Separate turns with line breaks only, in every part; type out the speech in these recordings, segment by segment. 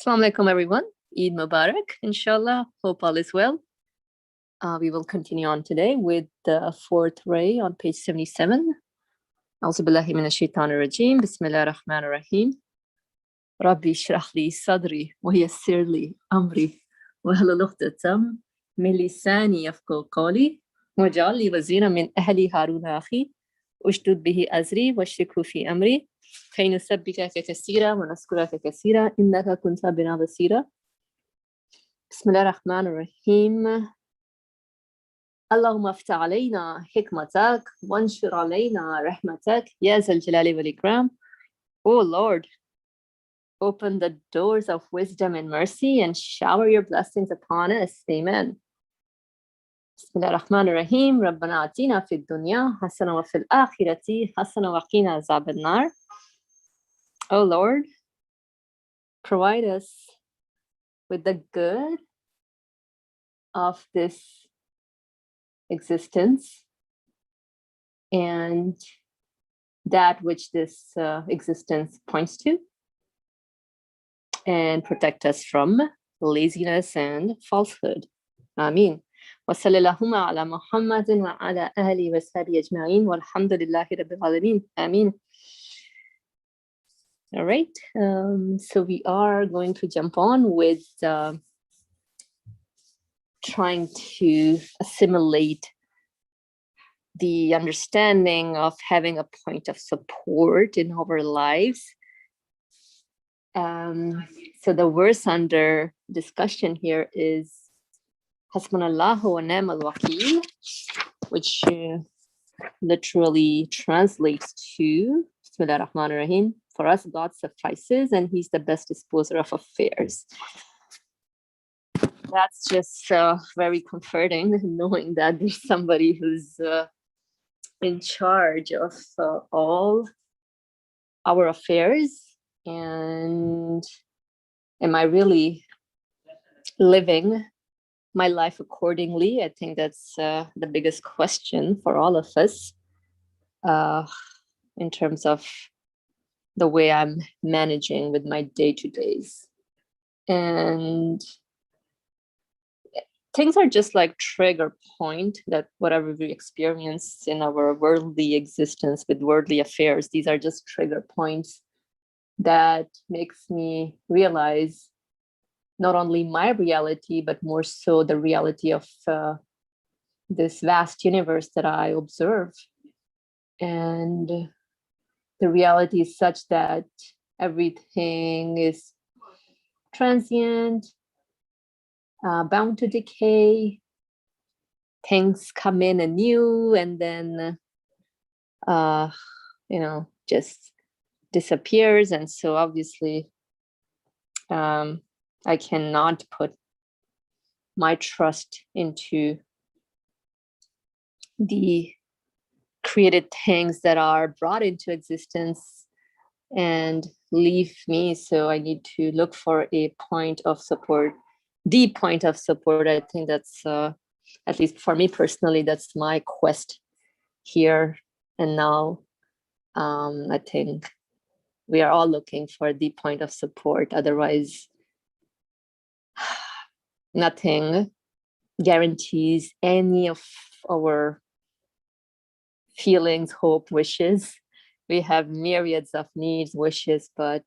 Assalamu alaikum, everyone. Eid Mubarak, inshallah. Hope all is well. We will continue on today with the fourth ray on page 77. A'udhu billahi minash shaitanir rajim. Bismillahir rahmanir rahim. Rabbi shrah li sadri wa yassir li amri wa hlul 'uqdatam min lisani yafqahu qawli waj'al li waziran min ahli haruna akhi ushdud bihi azri washriku fi amri كي نسبحك كثيرا ونذكرك كثيرا إنك كنت بنا بصيرا. بسم الله الرحمن الرحيم. اللهم افتح علينا حكمتك وانشر علينا رحمتك يا ذا الجلال والإكرام. Oh Lord, open the doors of wisdom and mercy and shower your blessings upon us. Amen. بسم الله الرحمن الرحيم. ربنا آتنا في الدنيا حسنة وفي الآخرة حسنة وقنا عذاب النار. Oh Lord, provide us with the good of this existence and that which this existence points to, and protect us from laziness and falsehood. Ameen. Wa sallallahu ala Muhammadin wa ala ahli wa sahbihi ajma'in walhamdulillahi rabbil alamin. Ameen. All right, so we are going to jump on with trying to assimilate the understanding of having a point of support in our lives. So the verse under discussion here is Hasbunallahu wa ni'mal wakeel, which literally translates to Bismillah ar-Rahman ar-Rahim. For us, God suffices, and He's the best disposer of affairs. That's just very comforting, knowing that there's somebody who's in charge of all our affairs. And am I really living my life accordingly? I think that's the biggest question for all of us in terms of the way I'm managing with my day-to-days. And things are just like trigger point that whatever we experience in our worldly existence with worldly affairs, these are just trigger points that makes me realize not only my reality, but more so the reality of this vast universe that I observe. And the reality is such that everything is transient, bound to decay. Things come in anew and then, just disappears. And so obviously, I cannot put my trust into the created things that are brought into existence and leave me. So I need to look for a point of support, the point of support. I think that's, at least for me personally, that's my quest here and now. I think we are all looking for the point of support. Otherwise, nothing guarantees any of our feelings, hope, wishes. We have myriads of needs, wishes, but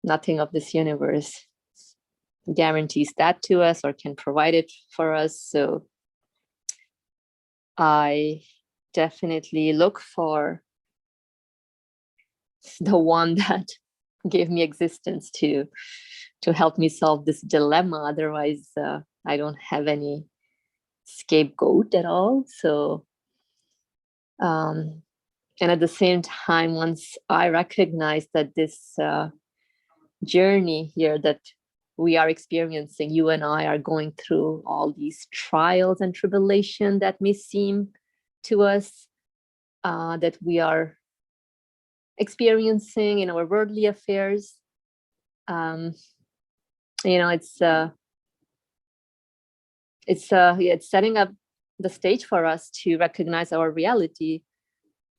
nothing of this universe guarantees that to us or can provide it for us. So I definitely look for the one that gave me existence to help me solve this dilemma. Otherwise, I don't have any scapegoat at all. So and at the same time, once I recognize that this journey here that we are experiencing, you and I are going through all these trials and tribulation that may seem to us that we are experiencing in our worldly affairs. It's setting up the stage for us to recognize our reality.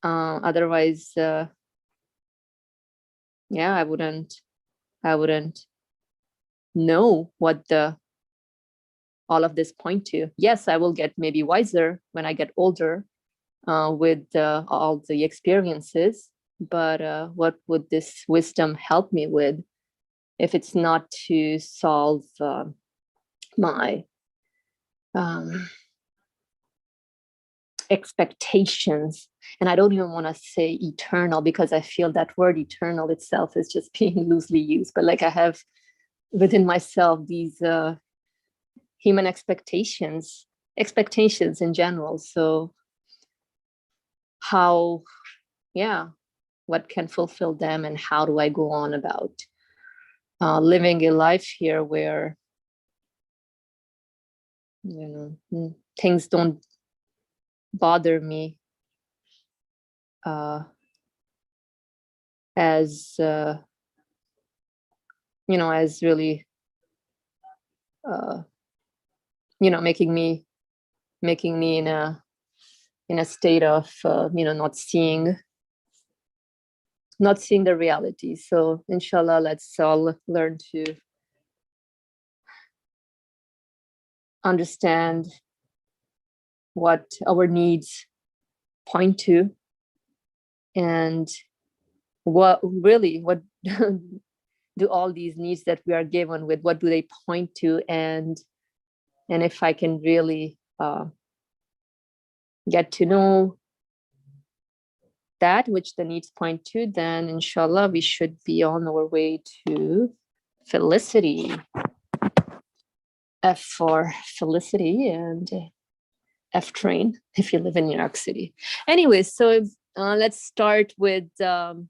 Otherwise, I wouldn't I wouldn't know what all of this point to. Yes, I will get maybe wiser when I get older with all the experiences, but what would this wisdom help me with if it's not to solve my expectations? And I don't even want to say eternal, because I feel that word eternal itself is just being loosely used. But like, I have within myself these human expectations in general. So how, what can fulfill them, and how do I go on about living a life here where, things don't bother me as as really making me in a state of not seeing the reality. So inshallah, let's all learn to understand what our needs point to, and what do all these needs that we are given with, what do they point to, and if I can really get to know that which the needs point to, then inshallah we should be on our way to felicity. F for felicity, and F train if you live in New York City. Anyway, so let's start with the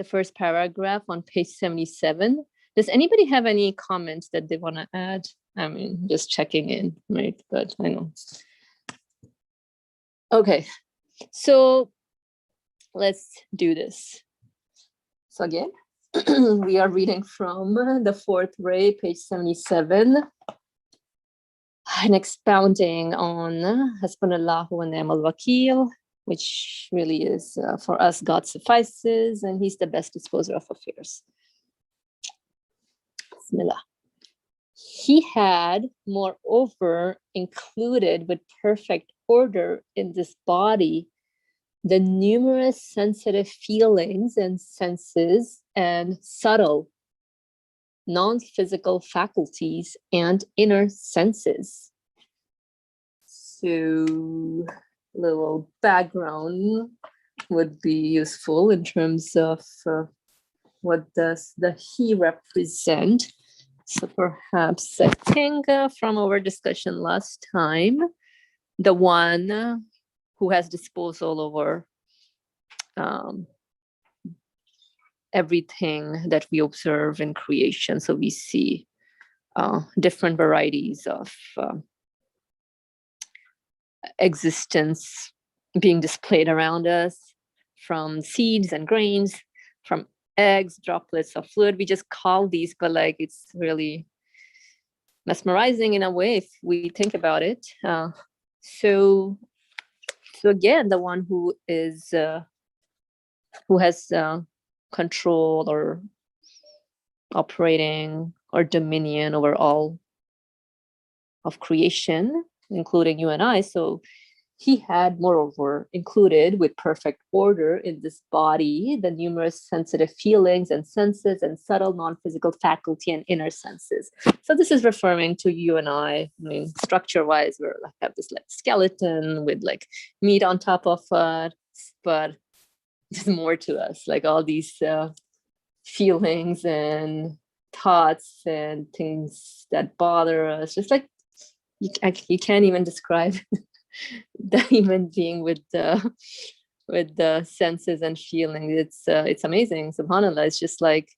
first paragraph on page 77. Does anybody have any comments that they want to add? I mean, just checking in, right? But I know. Okay, so let's do this. So again, we are reading from the fourth ray, page 77, and expounding on Hasbunallahu wa ni'mal wakil, which really is for us, God suffices, and He's the best disposer of affairs. Bismillah. He had, moreover, included with perfect order in this body the numerous sensitive feelings and senses and subtle non-physical faculties and inner senses. So a little background would be useful in terms of what does the he represent. So perhaps I think from our discussion last time, the one who has disposal over everything that we observe in creation. So we see different varieties of existence being displayed around us, from seeds and grains, from eggs, droplets of fluid. We just call these, but like, it's really mesmerizing in a way if we think about it. So again, the one who is who has control or operating or dominion over all of creation, including you and I. So he had, moreover, included with perfect order in this body the numerous sensitive feelings and senses and subtle non-physical faculty and inner senses. So this is referring to you and I mean, structure-wise, we like have this like skeleton with like meat on top of it, but there's more to us, like all these feelings and thoughts and things that bother us. Just like you can't even describe the human being with the senses and feelings. It's amazing. SubhanAllah. It's just like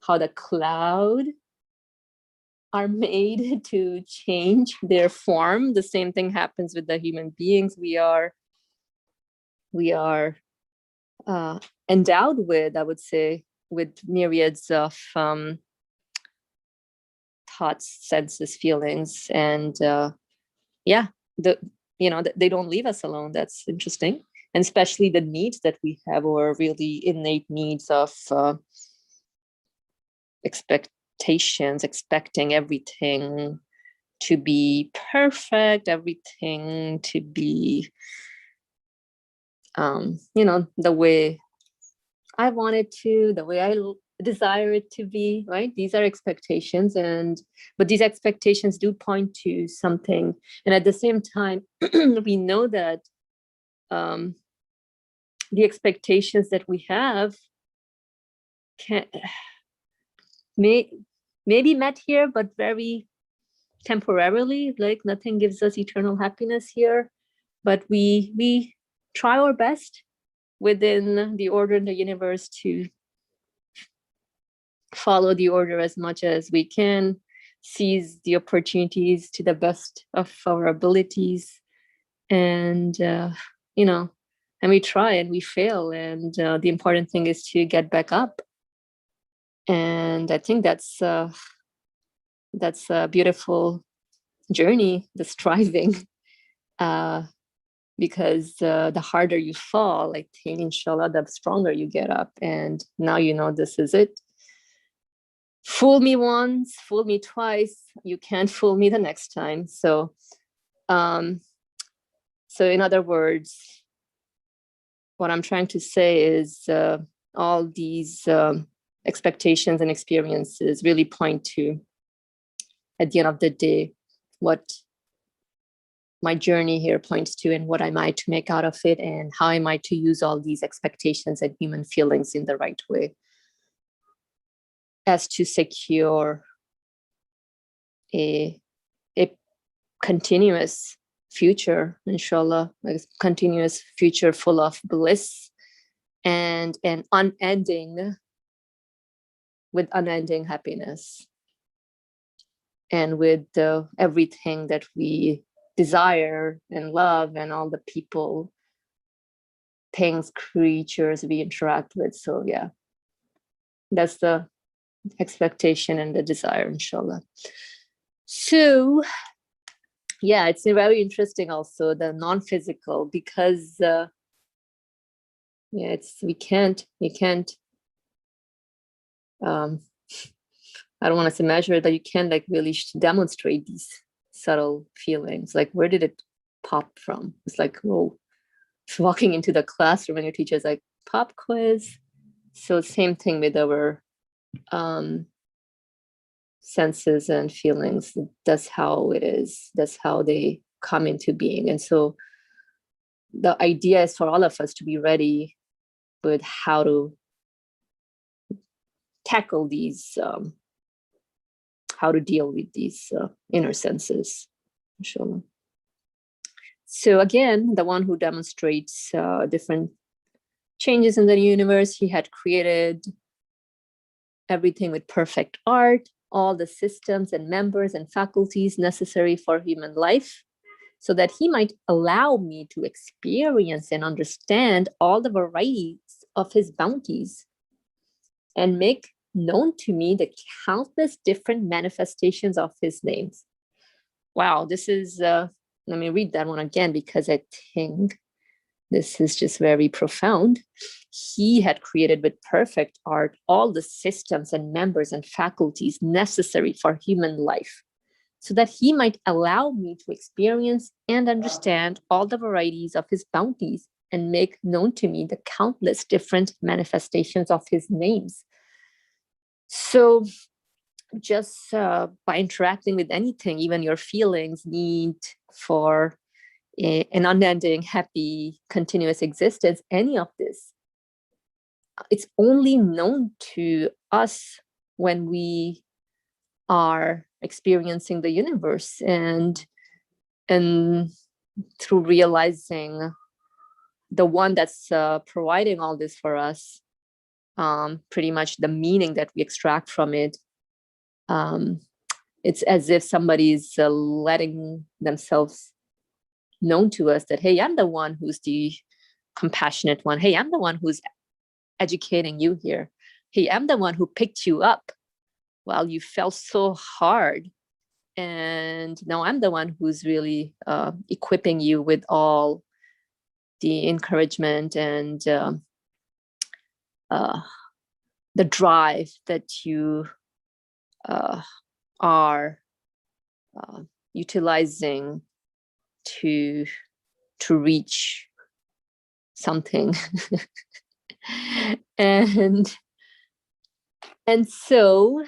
how the cloud are made to change their form. The same thing happens with the human beings. We are endowed with, I would say, with myriads of thoughts, senses, feelings, and they don't leave us alone. That's interesting. And especially the needs that we have, or really innate needs of expectations, expecting everything to be perfect, everything to be, the way I want it to, the way I desire it to be, right? These are expectations, but these expectations do point to something. And at the same time, we know that the expectations that we have may be met here, but very temporarily. Like nothing gives us eternal happiness here, but we try our best within the order in the universe to follow the order as much as we can, seize the opportunities to the best of our abilities, and and we try and we fail, and the important thing is to get back up. And I think that's a beautiful journey, the striving, because the harder you fall, I think, inshallah, the stronger you get up. And now this is it. Fool me once, fool me twice, you can't fool me the next time. So in other words, what I'm trying to say is all these expectations and experiences really point to, at the end of the day, what my journey here points to, and what am I to make out of it, and how am I to use all these expectations and human feelings in the right way, as to secure a continuous future, inshallah, a continuous future full of bliss and unending happiness, and with everything that we desire and love, and all the people, things, creatures we interact with. So yeah, that's the expectation and the desire, inshallah. So yeah, it's very interesting also, the non-physical, because we can't I don't want to say measure it, but you can't like really demonstrate these subtle feelings. Like, where did it pop from? It's like, whoa, it's walking into the classroom and your teacher's like, pop quiz. So same thing with our senses and feelings. That's how it is. That's how they come into being. And so the idea is for all of us to be ready with how to tackle these, how to deal with these inner senses, inshallah. So again, the one who demonstrates different changes in the universe, he had created everything with perfect art, all the systems and members and faculties necessary for human life, so that he might allow me to experience and understand all the varieties of his bounties, and make known to me the countless different manifestations of his names. Wow, this is, let me read that one again, because I think this is just very profound. He had created with perfect art all the systems and members and faculties necessary for human life, so that he might allow me to experience and understand all the varieties of his bounties, and make known to me the countless different manifestations of his names. So just by interacting with anything, even your feelings, need for an unending, happy, continuous existence, any of this, it's only known to us when we are experiencing the universe, and through realizing the one that's providing all this for us, pretty much the meaning that we extract from it, it's as if somebody's letting themselves known to us that, hey, I'm the one who's the compassionate one. Hey, I'm the one who's educating you here. Hey, I'm the one who picked you up while you fell so hard. And now I'm the one who's really equipping you with all the encouragement and the drive that you are utilizing to reach something. and so,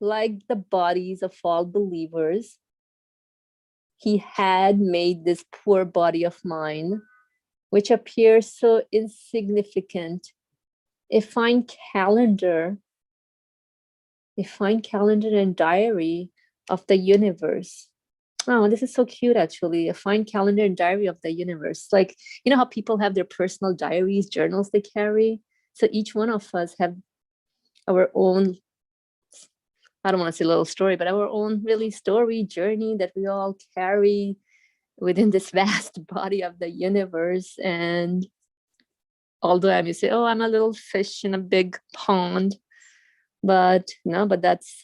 like the bodies of all believers, he had made this poor body of mine, which appears so insignificant, a fine calendar and diary of the universe. Oh, this is so cute, actually. A fine calendar and diary of the universe. Like, you know how people have their personal diaries, journals they carry? So each one of us have our own, I don't want to say little story, but our own really story journey that we all carry within this vast body of the universe. And although I may say, oh, I'm a little fish in a big pond, but no, but that's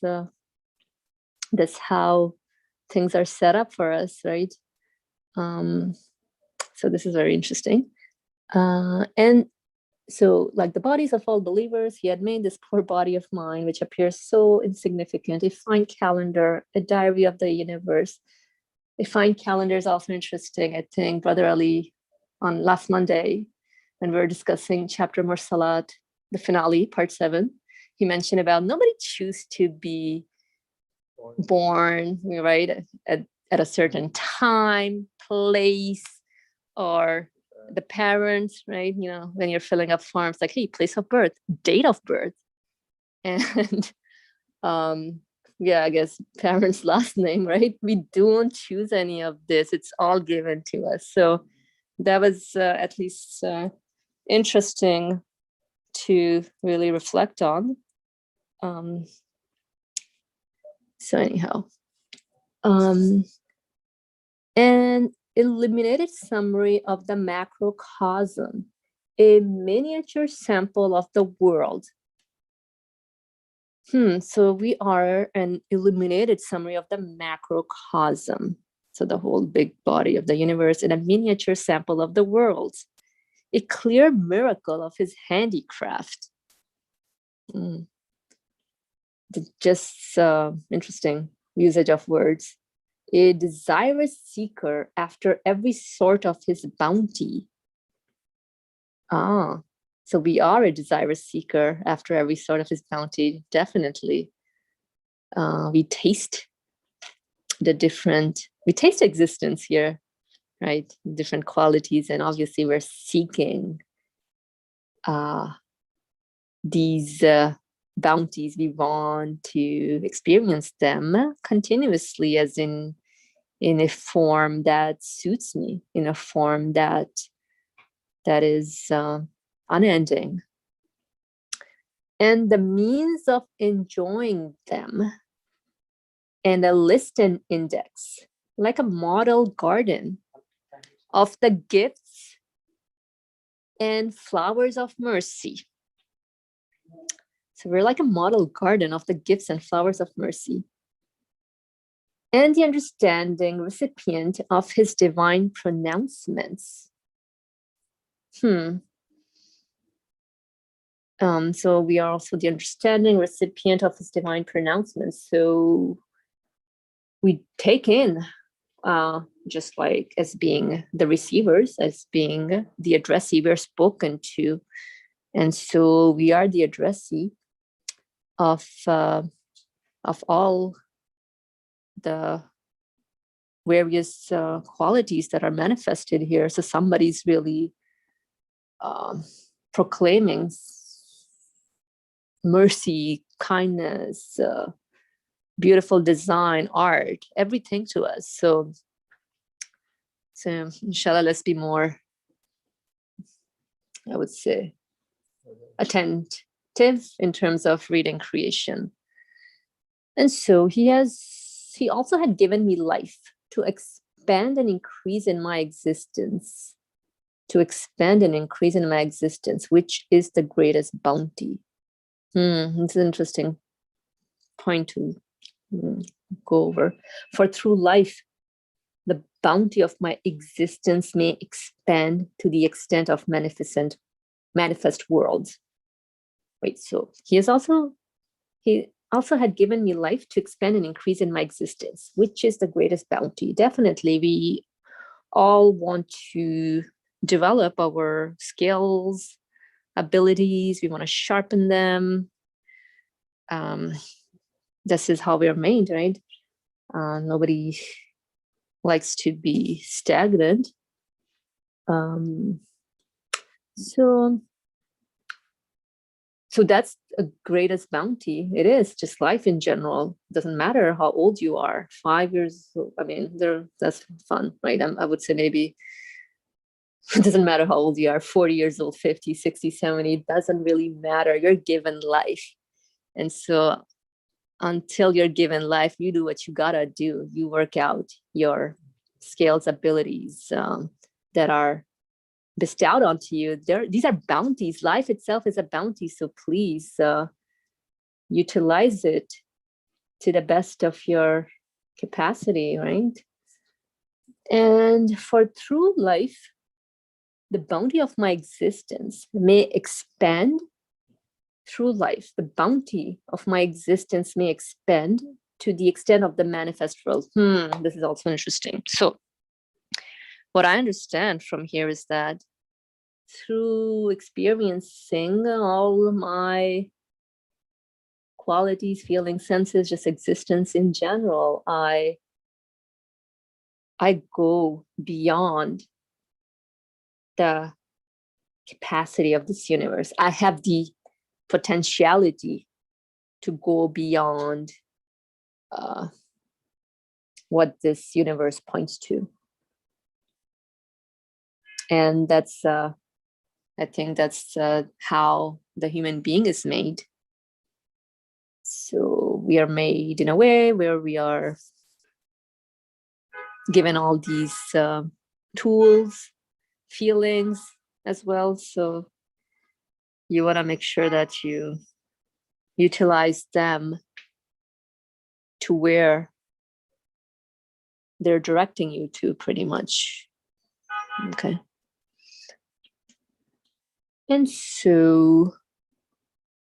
how things are set up for us, right? So this is very interesting. And so, like the bodies of all believers, he had made this poor body of mine, which appears so insignificant, a fine calendar, a diary of the universe. A fine calendar is also interesting. I think Brother Ali, on last Monday, when we were discussing chapter Mursalat, the finale, part 7, he mentioned about nobody choose to be born, right, at a certain time, place, or the parents, right? You know, when you're filling up forms, like, hey, place of birth, date of birth, and yeah, I guess parents' last name, right? We don't choose any of this; it's all given to us. So that was at least interesting to really reflect on. So anyhow, an illuminated summary of the macrocosm, a miniature sample of the world. So we are an illuminated summary of the macrocosm, so the whole big body of the universe, and a miniature sample of the world, a clear miracle of his handicraft. Just interesting usage of words. A desirous seeker after every sort of his bounty. So we are a desirous seeker after every sort of his bounty, definitely. We taste existence here, right? Different qualities, and obviously we're seeking these bounties. We want to experience them continuously, as in a form that suits me, in a form that is unending. And the means of enjoying them, and a list and index, like a model garden of the gifts and flowers of mercy. So we're like a model garden of the gifts and flowers of mercy. And the understanding recipient of his divine pronouncements. So we are also the understanding recipient of his divine pronouncements. So we take in, just like as being the receivers, as being the addressee, we're spoken to. And so we are the addressee of all the various qualities that are manifested here. So somebody's really proclaiming mercy, kindness, beautiful design, art, everything to us. So inshallah, let's be more, I would say, attentive in terms of reading creation. And so he also had given me life to expand and increase in my existence, which is the greatest bounty. It's an interesting point to go over. For through life, the bounty of my existence may expand to the extent of manifest worlds. Wait, so he also had given me life to expand and increase in my existence, which is the greatest bounty. Definitely, we all want to develop our skills, abilities. We want to sharpen them. This is how we're made, right? Nobody likes to be stagnant. So that's a greatest bounty. It is just life in general. Doesn't matter how old you are. 5 years. I mean, that's fun, right? I would say maybe it doesn't matter how old you are. 40 years old, 50, 60, 70. It doesn't really matter. You're given life, and so until you're given life, you do what you gotta do. You work out your skills, abilities that are bestowed onto you. These are bounties. Life itself is a bounty, so please utilize it to the best of your capacity, right? And for through life, the bounty of my existence may expand. Through life, the bounty of my existence may expand to the extent of the manifest world. This is also interesting. So what I understand from here is that through experiencing all my qualities, feelings, senses, just existence in general, I go beyond the capacity of this universe. I have the potentiality to go beyond what this universe points to. And that's I think that's how the human being is made. So we are made in a way where we are given all these tools, feelings as well. So you want to make sure that you utilize them to where they're directing you to, pretty much. Okay. And so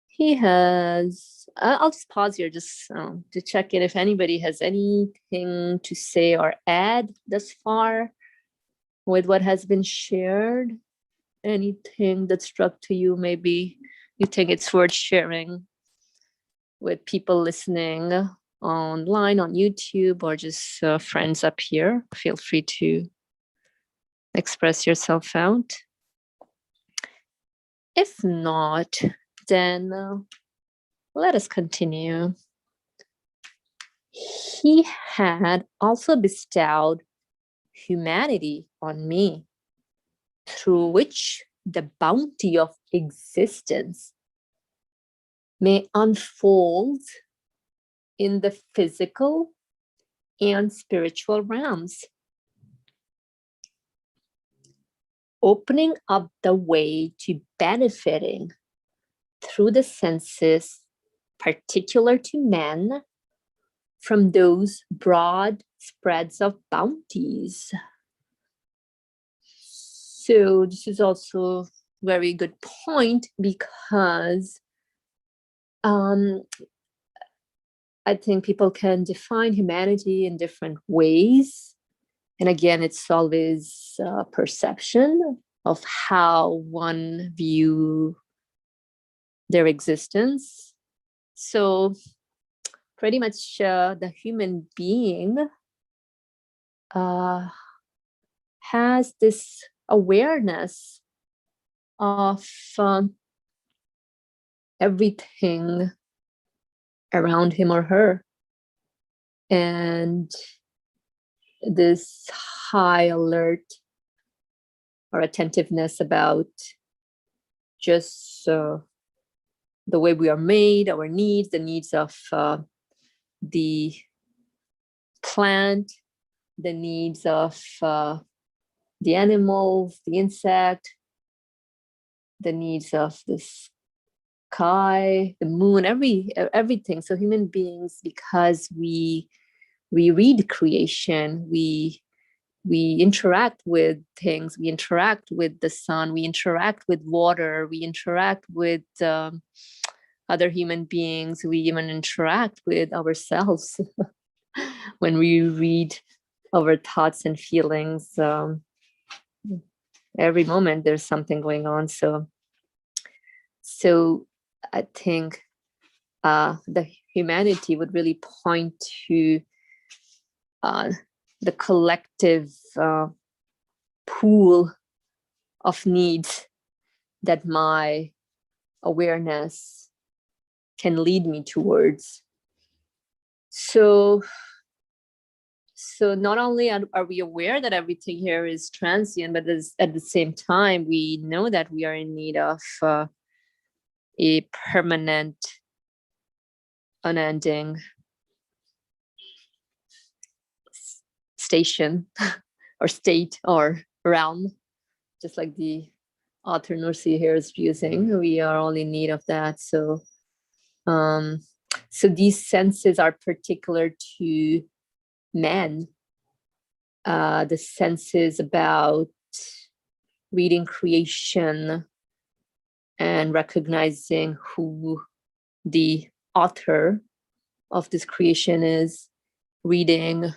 he has, I'll just pause here just to check in if anybody has anything to say or add thus far with what has been shared. Anything that struck to you, maybe you think it's worth sharing with people listening online on YouTube or just friends up here. Feel free to express yourself out. If not, then let us continue. He had also bestowed humanity on me, through which the bounty of existence may unfold in the physical and spiritual realms, opening up the way to benefiting through the senses, particular to men, from those broad spreads of bounties. So this is also a very good point, because I think people can define humanity in different ways. And again, it's always perception of how one view their existence. So pretty much the human being has this awareness of everything around him or her, and this high alert or attentiveness about just the way we are made, our needs, the needs of the plant, the needs of the animals, the insect, the needs of the sky, the moon, everything. So human beings, because we read creation, we interact with things, we interact with the sun, we interact with water, we interact with other human beings. We even interact with ourselves when we read our thoughts and feelings. Every moment there's something going on. So I think the humanity would really point to the collective pool of needs that my awareness can lead me towards. So not only are we aware that everything here is transient, but at the same time, we know that we are in need of a permanent, unending station or state or realm, just like the author Nursi here is using. We are all in need of that. So these senses are particular to men. The senses about reading creation and recognizing who the author of this creation is, reading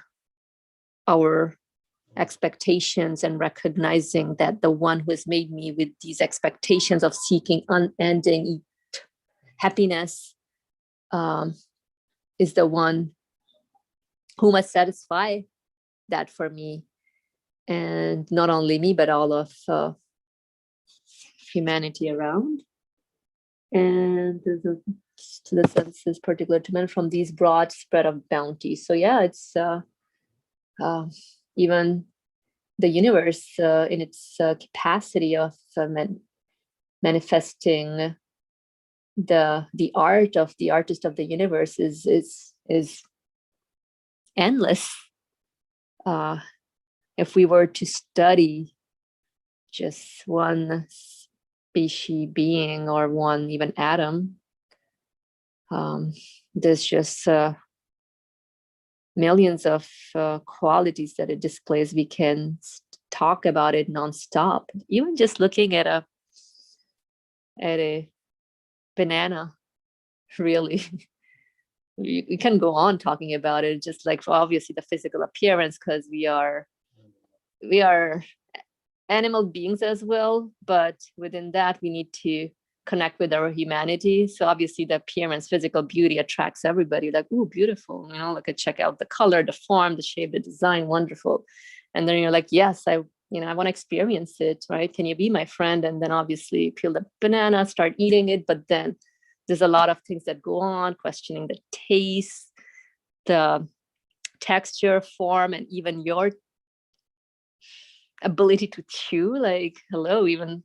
our expectations and recognizing that the one who has made me with these expectations of seeking unending happiness is the one who must satisfy that for me, and not only me, but all of humanity around. And the senses particular to men from these broad spread of bounties. So yeah, it's even the universe in its capacity of manifesting the art of the artist of the universe is endless. If we were to study just one species being or one even atom, there's just millions of qualities that it displays. We can talk about it nonstop. Even just looking at a banana, really. We can go on talking about it, just like obviously the physical appearance, because we are animal beings as well, but within that we need to connect with our humanity. So obviously the appearance, physical beauty attracts everybody, like, oh, beautiful, like, check out the color, the form, the shape, the design, wonderful. And then you're like, yes, I want to experience it, right? Can you be my friend? And then obviously peel the banana, start eating it, but then there's a lot of things that go on, questioning the taste, the texture, form, and even your ability to chew. Like, hello, even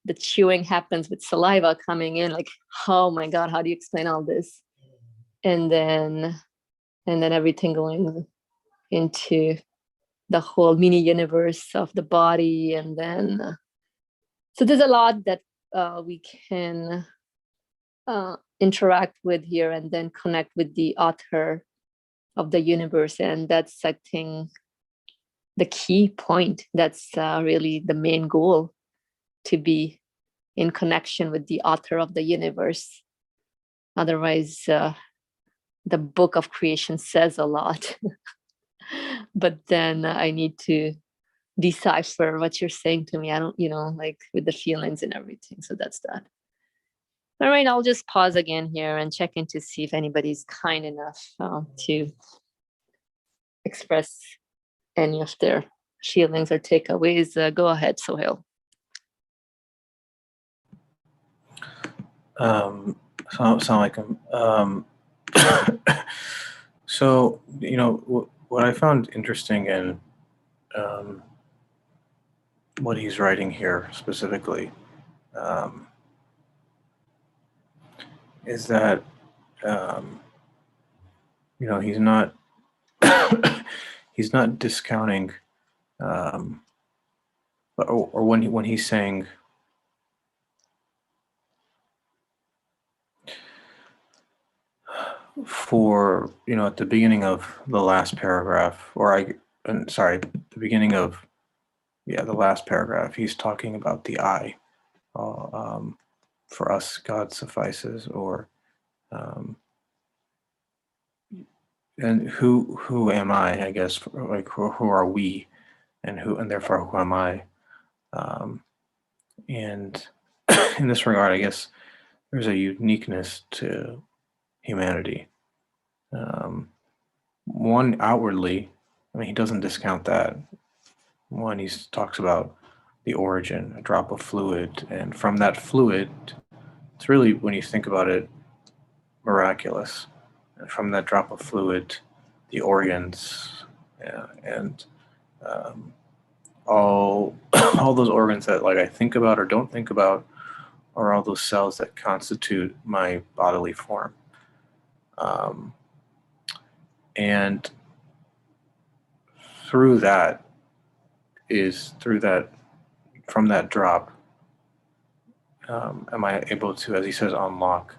the chewing happens with saliva coming in. Like, oh my God, how do you explain all this? And then everything going into the whole mini universe of the body. And then, so there's a lot that we can interact with here, and then connect with the author of the universe. And that's, I think, the key point. That's really the main goal, to be in connection with the author of the universe. Otherwise, the book of creation says a lot, but then I need to decipher what you're saying to me. I don't, like, with the feelings and everything. So that's that. All right, I'll just pause again here and check in to see if anybody's kind enough to express any of their feelings or takeaways. Go ahead, Sohail.
Assalamu alaikum. So, what I found interesting in what he's writing here specifically is that he's not he's not discounting or when he's saying for at the beginning of the last paragraph, the beginning of the last paragraph, he's talking about the I. For us, God suffices, or Um, and who am I? I guess like who are we, and therefore who am I? Um, and in this regard, I guess there's a uniqueness to humanity. Um, One outwardly, I mean, he doesn't discount that. One, he talks about the origin, a drop of fluid, and from that fluid, it's really, when you think about it, miraculous. And from that drop of fluid, the organs, and um, all all those organs that like I think about or don't think about, are all those cells that constitute my bodily form. Um, and through that through that, from that drop, am I able to, as he says, unlock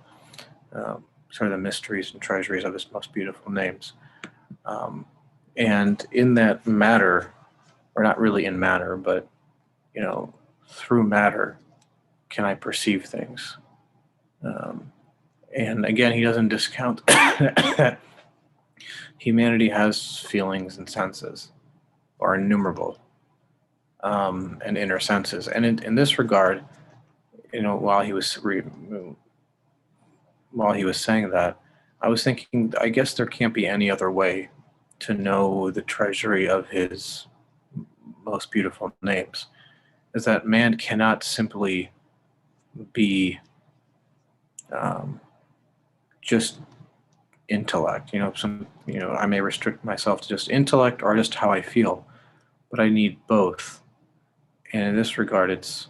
sort of the mysteries and treasuries of his most beautiful names. Um, and in that matter, or not really in matter, but through matter, can I perceive things? Um, and again, he doesn't discount that humanity has feelings and senses, or innumerable, and inner senses. And in this regard, while he was saying that, I was thinking, I guess there can't be any other way to know the treasury of his most beautiful names, is that man cannot simply be just intellect. I may restrict myself to just intellect or just how I feel, but I need both. And in this regard, it's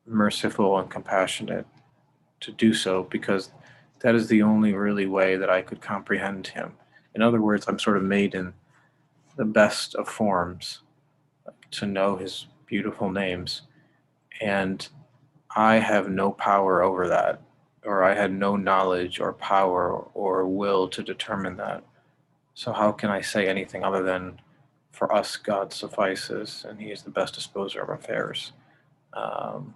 merciful and compassionate to do so, because that is the only really way that I could comprehend him. In other words, I'm sort of made in the best of forms to know his beautiful names, and I have no power over that, or I had no knowledge or power or will to determine that. So how can I say anything other than, for us, God suffices, and he is the best disposer of affairs? Um,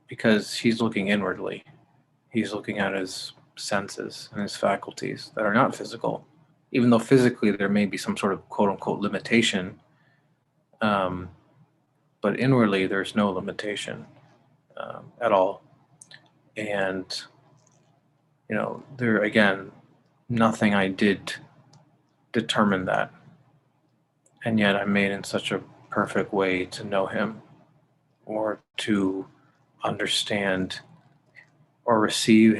because he's looking inwardly. He's looking at his senses and his faculties that are not physical, even though physically there may be some sort of quote unquote limitation. But inwardly, there's no limitation at all. And, there again, nothing I did determine that. And yet I'm made in such a perfect way to know him, or to understand or receive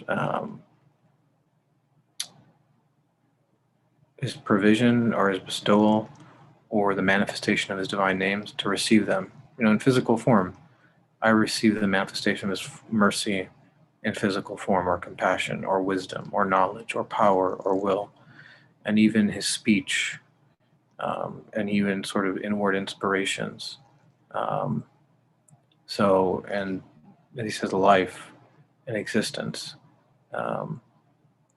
um, his provision or his bestowal, or the manifestation of his divine names, to receive them. In physical form, I receive the manifestation of his mercy in physical form, or compassion, or wisdom, or knowledge, or power, or will, and even his speech, and even sort of inward inspirations. Um, and he says life and existence. Um,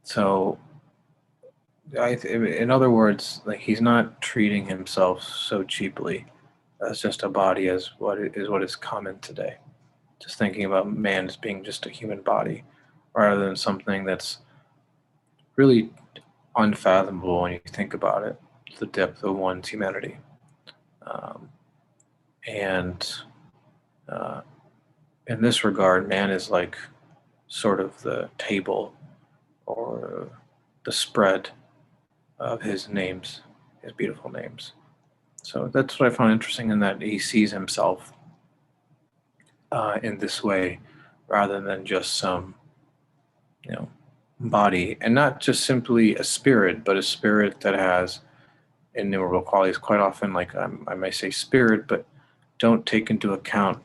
so, in other words, like, he's not treating himself so cheaply as just a body, as what is common today. Just thinking about man as being just a human body, rather than something that's really unfathomable when you think about it, the depth of one's humanity. Um, and uh, in this regard, man is like sort of the table, or the spread of his names, his beautiful names. So that's what I found interesting, in that he sees himself in this way, rather than just some, body, and not just simply a spirit, but a spirit that has innumerable qualities. Quite often, like, I may say spirit, but don't take into account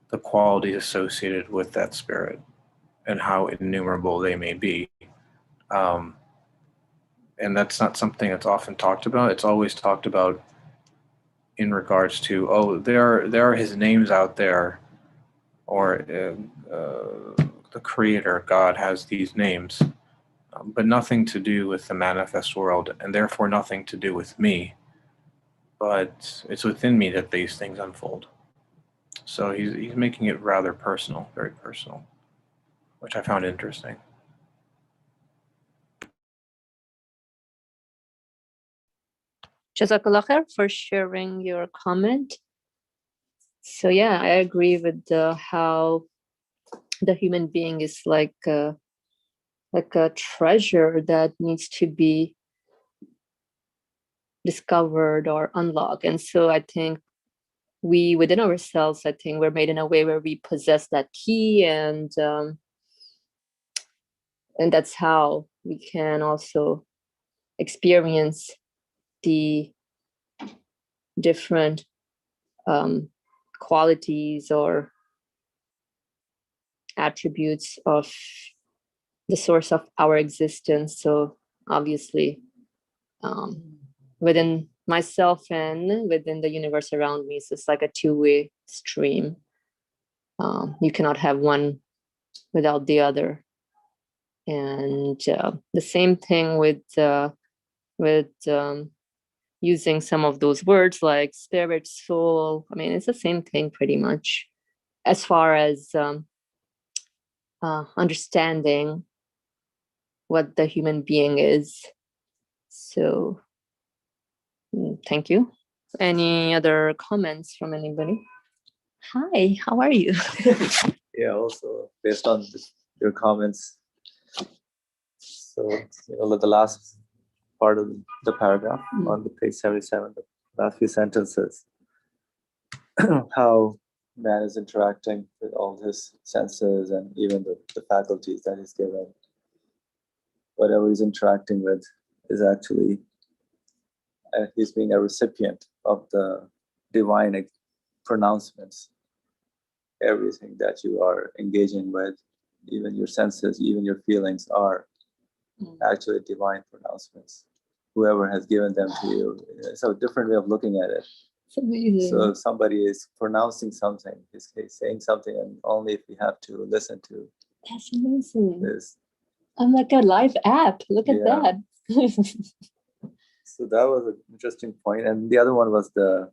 the qualities associated with that spirit and how innumerable they may be. Um, and that's not something that's often talked about. It's always talked about in regards to, oh, there are his names out there, or the Creator God has these names, but nothing to do with the manifest world, and therefore nothing to do with me. But it's within me that these things unfold. So he's making it rather personal, very personal, which I found interesting.
Jazakallah khair for sharing your comment. So yeah, I agree with how the human being is like a treasure that needs to be discovered or unlocked. And so I think we within ourselves, I think we're made in a way where we possess that key, and that's how we can also experience the different qualities or attributes of the source of our existence. So obviously, within myself and within the universe around me, so it's like a two-way stream. You cannot have one without the other. And the same thing with using some of those words like spirit, soul. I mean, it's the same thing pretty much as far as understanding what the human being is. So thank you. Any other comments from anybody? Hi, how are you?
Yeah, also based on your comments. So, the last part of the paragraph on the page 77, the last few sentences, how man is interacting with all his senses and even the faculties that he's given. Whatever he's interacting with is actually, he's being a recipient of the divine pronouncements. Everything that you are engaging with, even your senses, even your feelings, are actually divine pronouncements. Whoever has given them to you. It's a different way of looking at it.
It's amazing.
So if somebody is pronouncing something, he's saying something, and only if we have to listen to.
That's amazing.
This.
I'm like a live app. Look at that.
So that was an interesting point. And the other one was the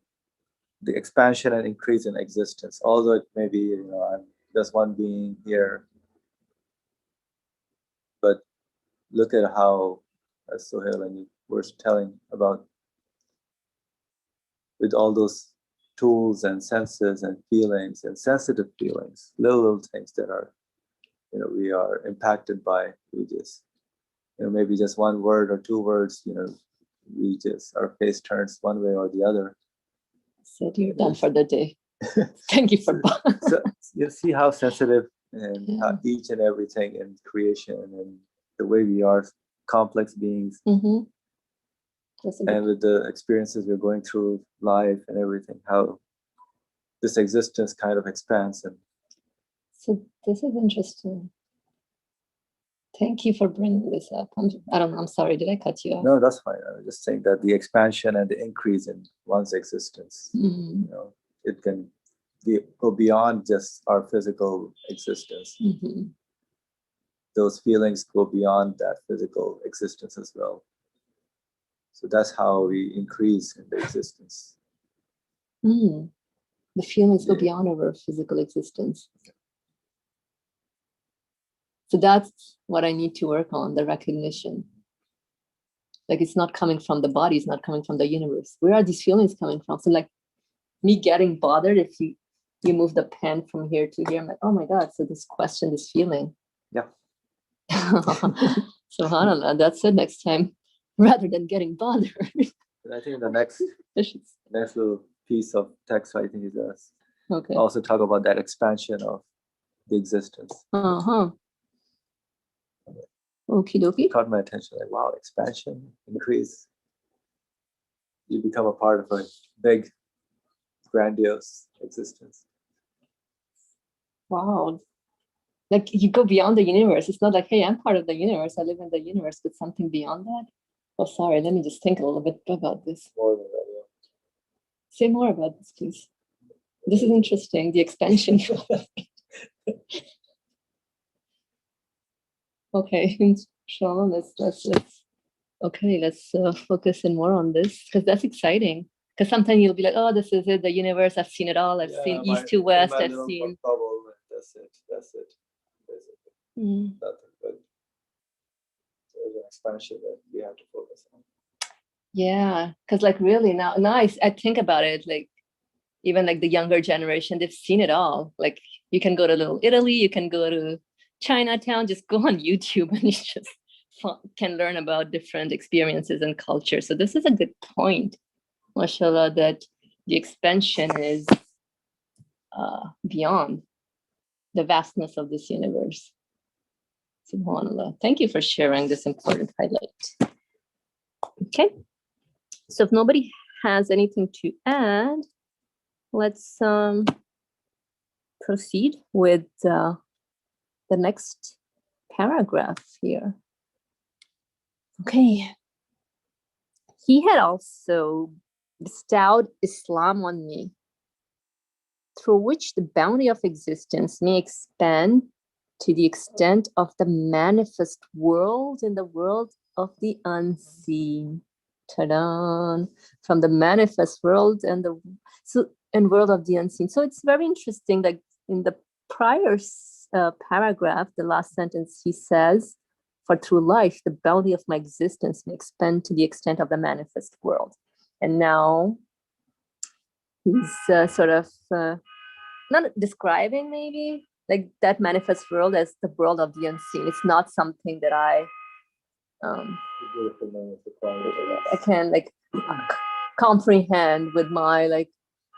expansion and increase in existence. Although it may be, I'm just one being here, but look at how, as Sohail and you were telling about, with all those tools and senses and feelings and sensitive feelings, little things that are, we are impacted by. We just, maybe just one word or two words, we just, our face turns one way or the other.
So you're done for the day. Thank you for
so you see how sensitive and how each and everything in creation and the way we are complex beings. And with the experiences we're going through life and everything, how this existence kind of expands. And
so this is interesting. Thank you for bringing this up. I don't know. I'm sorry. Did I cut you off?
No, that's fine. I was just saying that the expansion and the increase in one's existence, it can go beyond just our physical existence. Those feelings go beyond that physical existence as well. So that's how we increase in the existence.
The feelings go beyond our physical existence. So that's what I need to work on, the recognition. Like it's not coming from the body, it's not coming from the universe. Where are these feelings coming from? So like me getting bothered if you move the pen from here to here, I'm like, oh my God, so this question, this feeling.
Yeah.
SubhanAllah, that's it next time, rather than getting bothered.
I think the next little piece of text, I think, is also talk about that expansion of the existence.
Okie dokie.
Caught my attention, like, wow, expansion, increase. You become a part of a big, grandiose existence.
Wow. Like you go beyond the universe. It's not like, hey, I'm part of the universe. I live in the universe, but something beyond that. Oh, sorry. Let me just think a little bit about this.
More than that, yeah.
Say more about this, please. This is interesting. The expansion. Okay, inshallah, let's focus in more on this, because that's exciting. Because sometimes you'll be like, oh, this is it, the universe, I've seen it all, I've seen east to west, I've seen.
Bubble, that's it.
Mm.
nothing but there's an expansion that we have to focus on.
Yeah, because like really now I think about it, like even like the younger generation, they've seen it all. Like you can go to Little Italy, you can go to Chinatown, just go on YouTube and you just can learn about different experiences and cultures. So this is a good point, mashallah, that the expansion is beyond the vastness of this universe. SubhanAllah. Thank you for sharing this important highlight. Okay. So if nobody has anything to add, let's proceed with the next paragraph here. Okay. He had also bestowed Islam on me, through which the bounty of existence may expand to the extent of the manifest world in the world of the unseen. Ta-da! From the manifest world and world of the unseen. So it's very interesting that in the prior paragraph, the last sentence, he says, for through life, the bounty of my existence may expand to the extent of the manifest world. And now he's sort of not describing maybe like that manifest world as the world of the unseen. It's not something that I can like comprehend with my like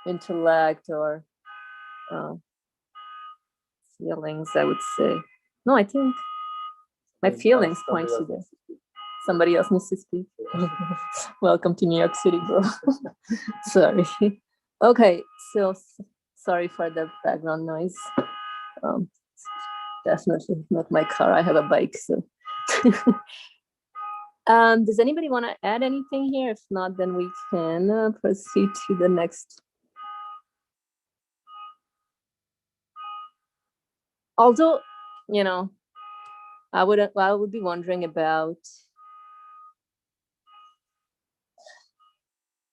intellect or feelings, I would say. No, I think my feelings point to this. Somebody else needs to speak. Welcome to New York City, bro. Sorry. Okay, so sorry for the background noise. Definitely not my car. I have a bike, so. Does anybody want to add anything here? If not, then we can proceed to the next. Although, you know, I would be wondering about.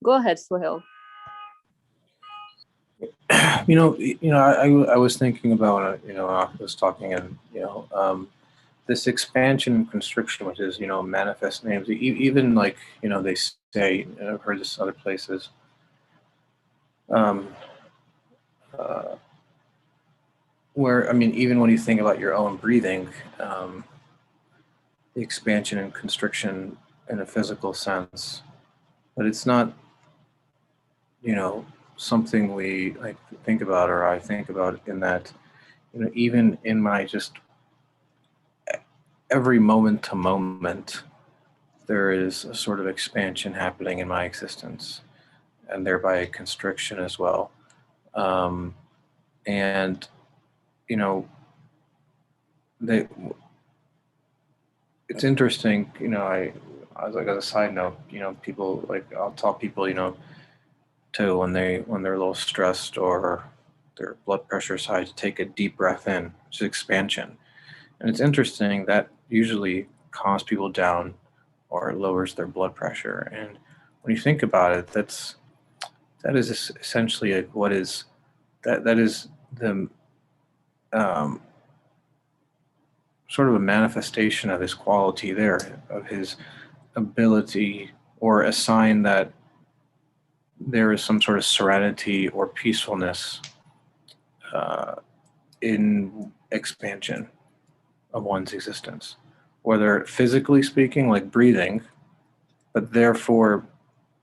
Go ahead, Sohail.
I was thinking about I was talking, and this expansion and constriction, which is manifest names, even like they say, I've heard this in other places. Where even when you think about your own breathing, the expansion and constriction in a physical sense, but it's not something we like think about, or I think about, in that even in my just every moment to moment, there is a sort of expansion happening in my existence, and thereby a constriction as well. And it's interesting. I was like, as a side note, people like, I'll tell people, to when they're a little stressed or their blood pressure is high, to take a deep breath in, which is expansion. And it's interesting that usually calms people down or lowers their blood pressure. And when you think about it, that is essentially what is that is the sort of a manifestation of his quality there, of his ability, or a sign that there is some sort of serenity or peacefulness in expansion of one's existence, whether physically speaking, like breathing, but therefore,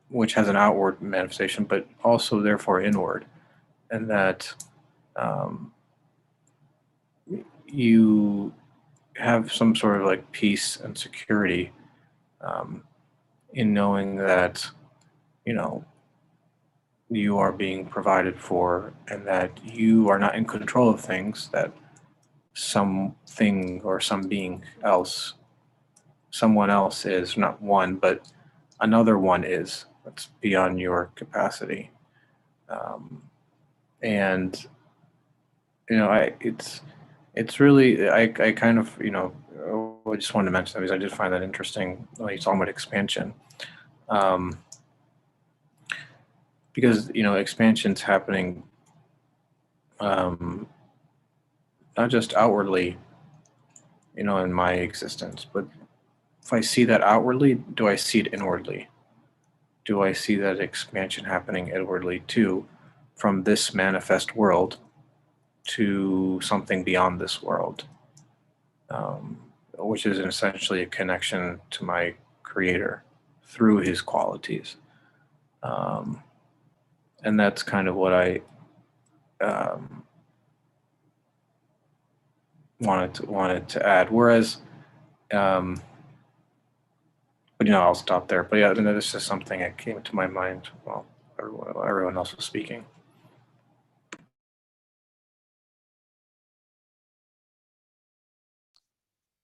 which has an outward manifestation, but also therefore inward, and that you have some sort of like peace and security in knowing that you are being provided for, and that you are not in control of things, that something or some being else, someone else is, not one, but another one is, that's beyond your capacity. And it's really, I kind of I just wanted to mention that because I did find that interesting when you're talking about expansion. Because expansion's happening not just outwardly, in my existence. But if I see that outwardly, do I see it inwardly? Do I see that expansion happening inwardly too, from this manifest world to something beyond this world, which is essentially a connection to my creator through his qualities. And that's kind of what I wanted to add. Whereas, but I'll stop there. But yeah, this is something that came to my mind while everyone else was speaking.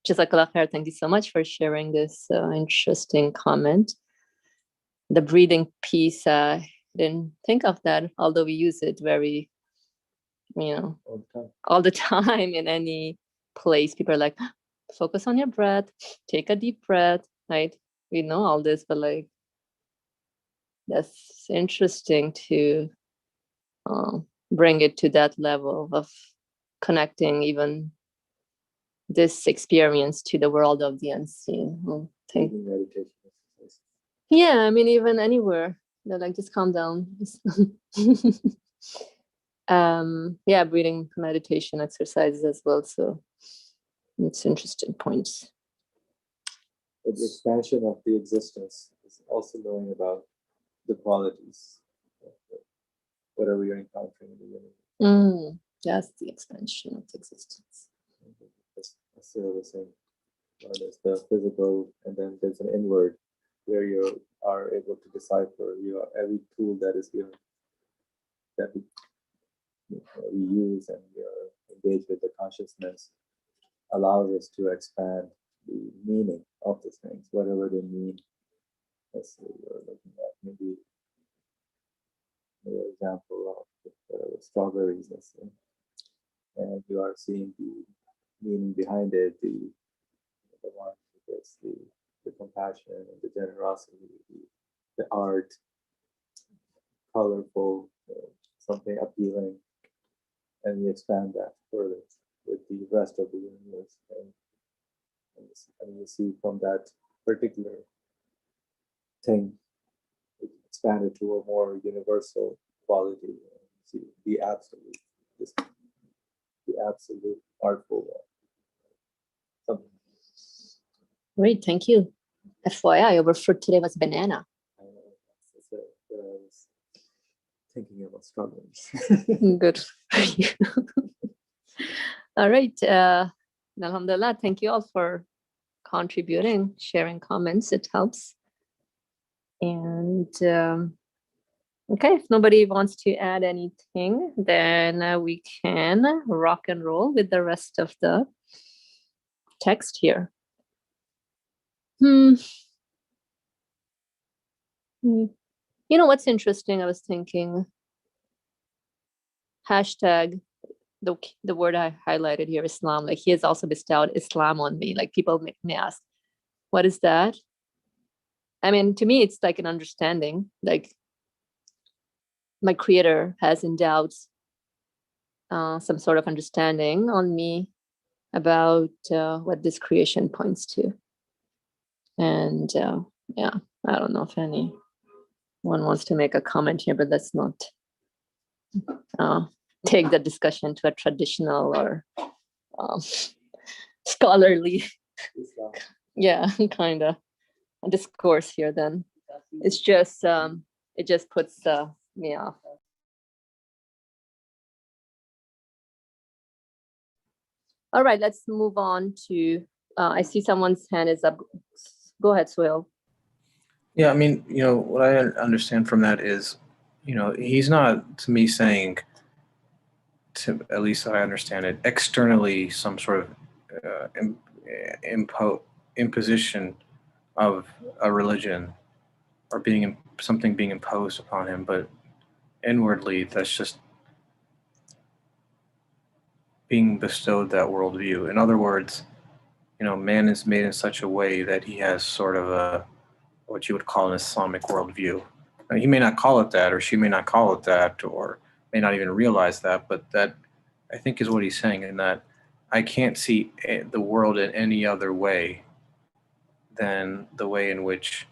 Jazakallah khair. Thank you so much for sharing this interesting comment. The breathing piece, didn't think of that, although we use it very, all the time in any place. People are like, focus on your breath, take a deep breath, right? We know all this, but like, that's interesting to bring it to that level of connecting even this experience to the world of the unseen. Yeah, I mean, even anywhere, they're like, just calm down. Yeah, breathing meditation exercises as well. So it's interesting points.
But the expansion of the existence is also knowing about the qualities, whatever you're encountering in the universe.
That's the expansion of the existence.
That's still the same. There's the physical, and then there's an inward, where you are able to decipher every tool that is given, that we use, and we are engaged with the consciousness, allows us to expand the meaning of these things, whatever they mean. Let's say you're looking at maybe an example of strawberries, let's say, and you are seeing the meaning behind it, the one, the compassion and the generosity, the art, colorful, something appealing, and we expand that further with the rest of the universe, and you see from that particular thing, it expanded to a more universal quality. And see the absolute, the absolute artful one. Something.
Great, thank you. FYI, our fruit today was banana.
I was thinking about strawberries.
Good for you. All right. Alhamdulillah, thank you all for contributing, sharing comments. It helps. And okay, if nobody wants to add anything, then we can rock and roll with the rest of the text here. What's interesting? I was thinking, hashtag, the word I highlighted here, Islam, like he has also bestowed Islam on me. Like people may ask, what is that? I mean, to me, it's like an understanding, like my creator has endowed some sort of understanding on me about what this creation points to. And yeah, I don't know if anyone wants to make a comment here, but let's not take the discussion to a traditional or scholarly, kind of discourse here. Then it's just it just puts me off. All right, let's move on to. I see someone's hand is up. Go ahead, Sohail.
Yeah, I mean, what I understand from that is, he's not, to me, saying, to at least I understand it, externally some sort of imposition of a religion or something being imposed upon him, but inwardly that's just being bestowed that worldview. In other words, man is made in such a way that he has sort of what you would call an Islamic worldview. Now, he may not call it that, or she may not call it that, or may not even realize that, but that, I think, is what he's saying, in that I can't see the world in any other way than the way in which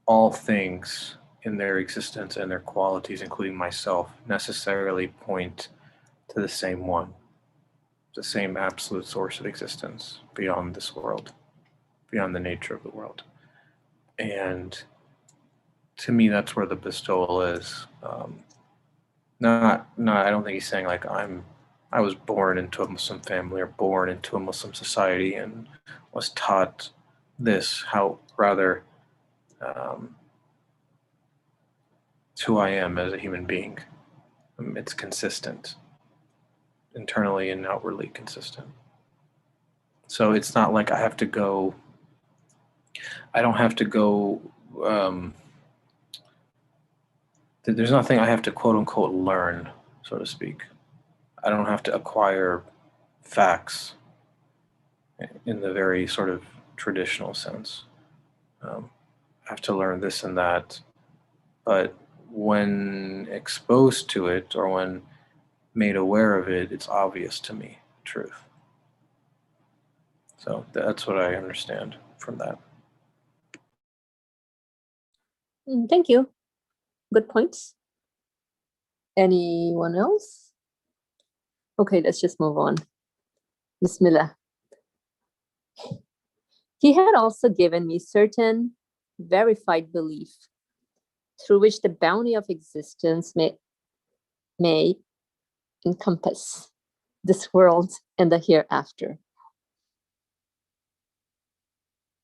all things in their existence and their qualities, including myself, necessarily point to the same one, the same absolute source of existence beyond this world, beyond the nature of the world. And to me, that's where the bestowal is. I don't think he's saying like I was born into a Muslim family or born into a Muslim society and was taught this. How rather, it's who I am as a human being. It's consistent, internally and outwardly consistent. So it's not like I have to go. I don't have to go. There's nothing I have to quote unquote learn, so to speak. I don't have to acquire facts in the very sort of traditional sense. I have to learn this and that. But when exposed to it or when made aware of it, it's obvious to me, truth. So that's what I understand from that.
Thank you. Good points. Anyone else? Okay, let's just move on. Bismillah. He had also given me certain verified belief through which the bounty of existence may encompass this world and the hereafter.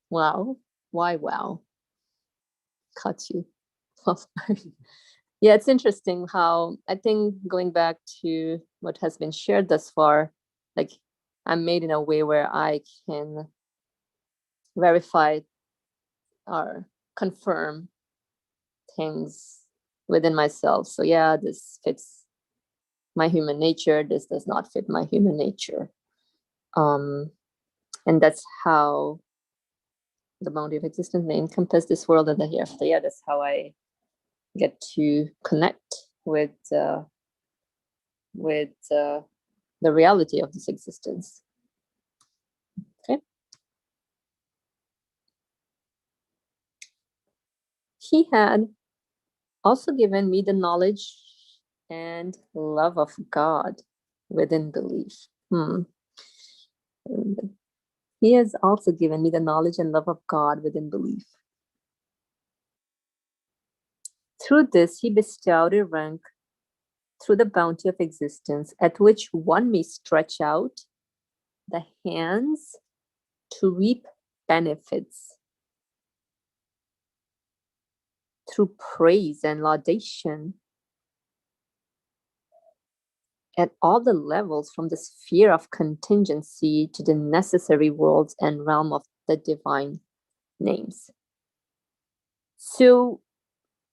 Wow. Why wow? Cut you. Yeah, it's interesting how I think going back to what has been shared thus far, like I'm made in a way where I can verify or confirm things within myself. So yeah, this fits my human nature. This does not fit my human nature. And that's how the boundary of existence may encompass this world and the hereafter. Yeah, that's how I get to connect with the reality of this existence. Okay. He had also given me the knowledge and love of God within belief. He has also given me the knowledge and love of God within belief. Through this, he bestowed a rank through the bounty of existence at which one may stretch out the hands to reap benefits through praise and laudation at all the levels, from the sphere of contingency to the necessary worlds and realm of the divine names. So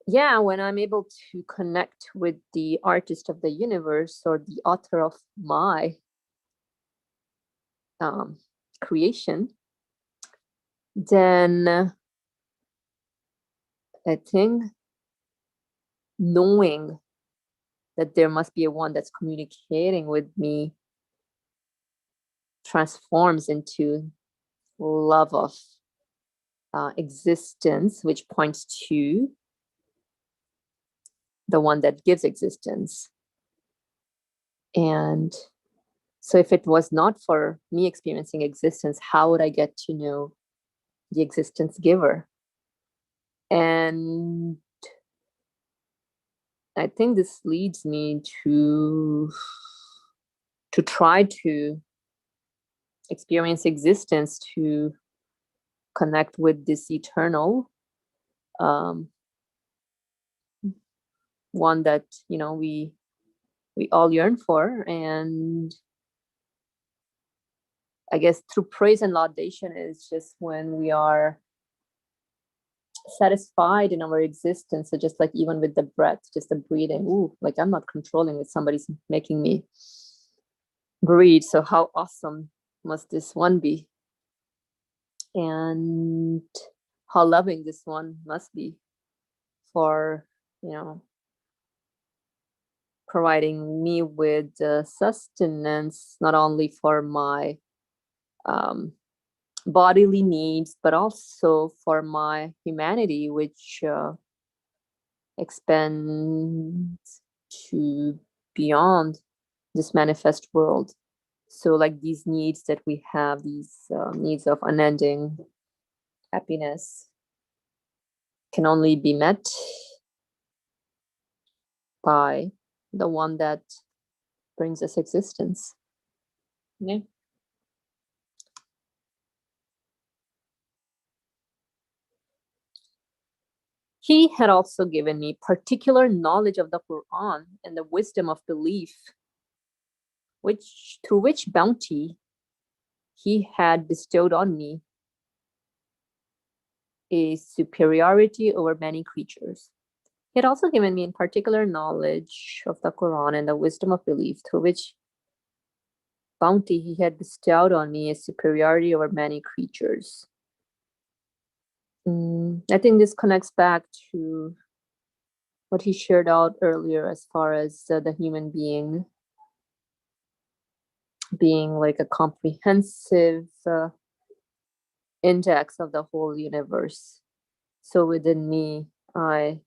yeah, when I'm able to connect with the artist of the universe or the author of my creation, then I think knowing that there must be a one that's communicating with me transforms into love of existence, which points to the one that gives existence. And so if it was not for me experiencing existence, how would I get to know the existence giver? And I think this leads me to try to experience existence, to connect with this eternal one that we all yearn for. And I guess through praise and laudation is just when we are satisfied in our existence. So just like even with the breath, just the breathing, ooh, like I'm not controlling it, somebody's making me breathe. So how awesome must this one be? And how loving this one must be for providing me with sustenance, not only for my bodily needs, but also for my humanity, which expands to beyond this manifest world. So like these needs that we have, these needs of unending happiness, can only be met by the one that brings us existence. Yeah. He had also given me particular knowledge of the Quran and the wisdom of belief, through which bounty he had bestowed on me a superiority over many creatures. He had also given me in particular knowledge of the Quran and the wisdom of belief, through which bounty he had bestowed on me a superiority over many creatures. I think this connects back to what he shared out earlier as far as the human being being like a comprehensive index of the whole universe. So within me, I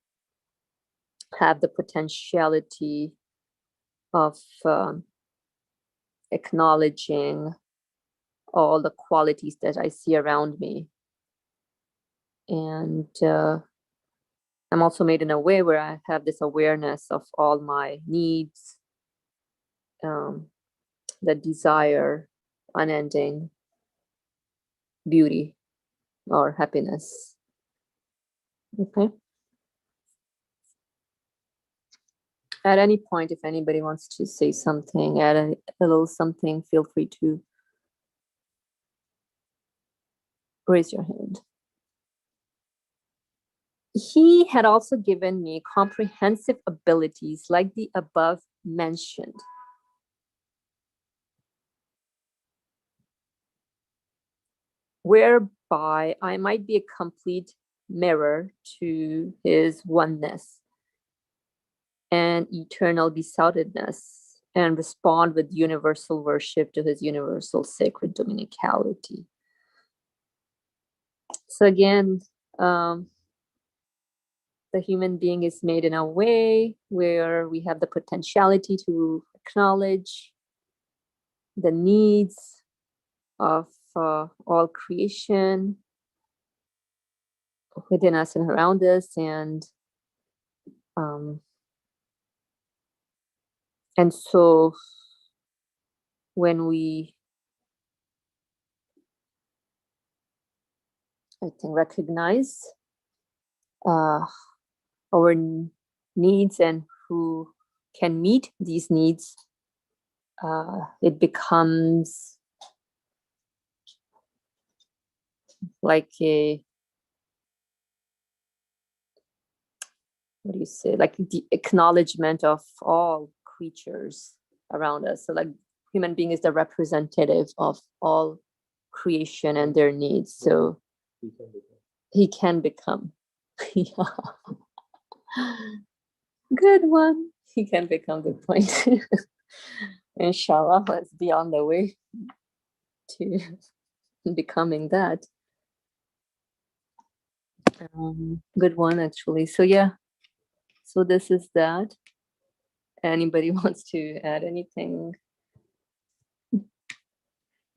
have the potentiality of acknowledging all the qualities that I see around me. And I'm also made in a way where I have this awareness of all my needs, the desire, unending beauty or happiness. Okay. At any point, if anybody wants to say something, add a little something, feel free to raise your hand. He had also given me comprehensive abilities like the above mentioned. Whereby I might be a complete mirror to his oneness and eternal besottedness, and respond with universal worship to his universal sacred dominicality. So again, the human being is made in a way where we have the potentiality to acknowledge the needs of all creation within us and around us, and so when we, I think, recognize our needs and who can meet these needs, it becomes like a, what do you say, like the acknowledgement of all creatures around us. So like human being is the representative of all creation and their needs. So he can become. Yeah. Good one. He can become the point. Inshallah, let's be on the way to becoming that. Good one, actually. So yeah, so this is that. Anybody wants to add anything?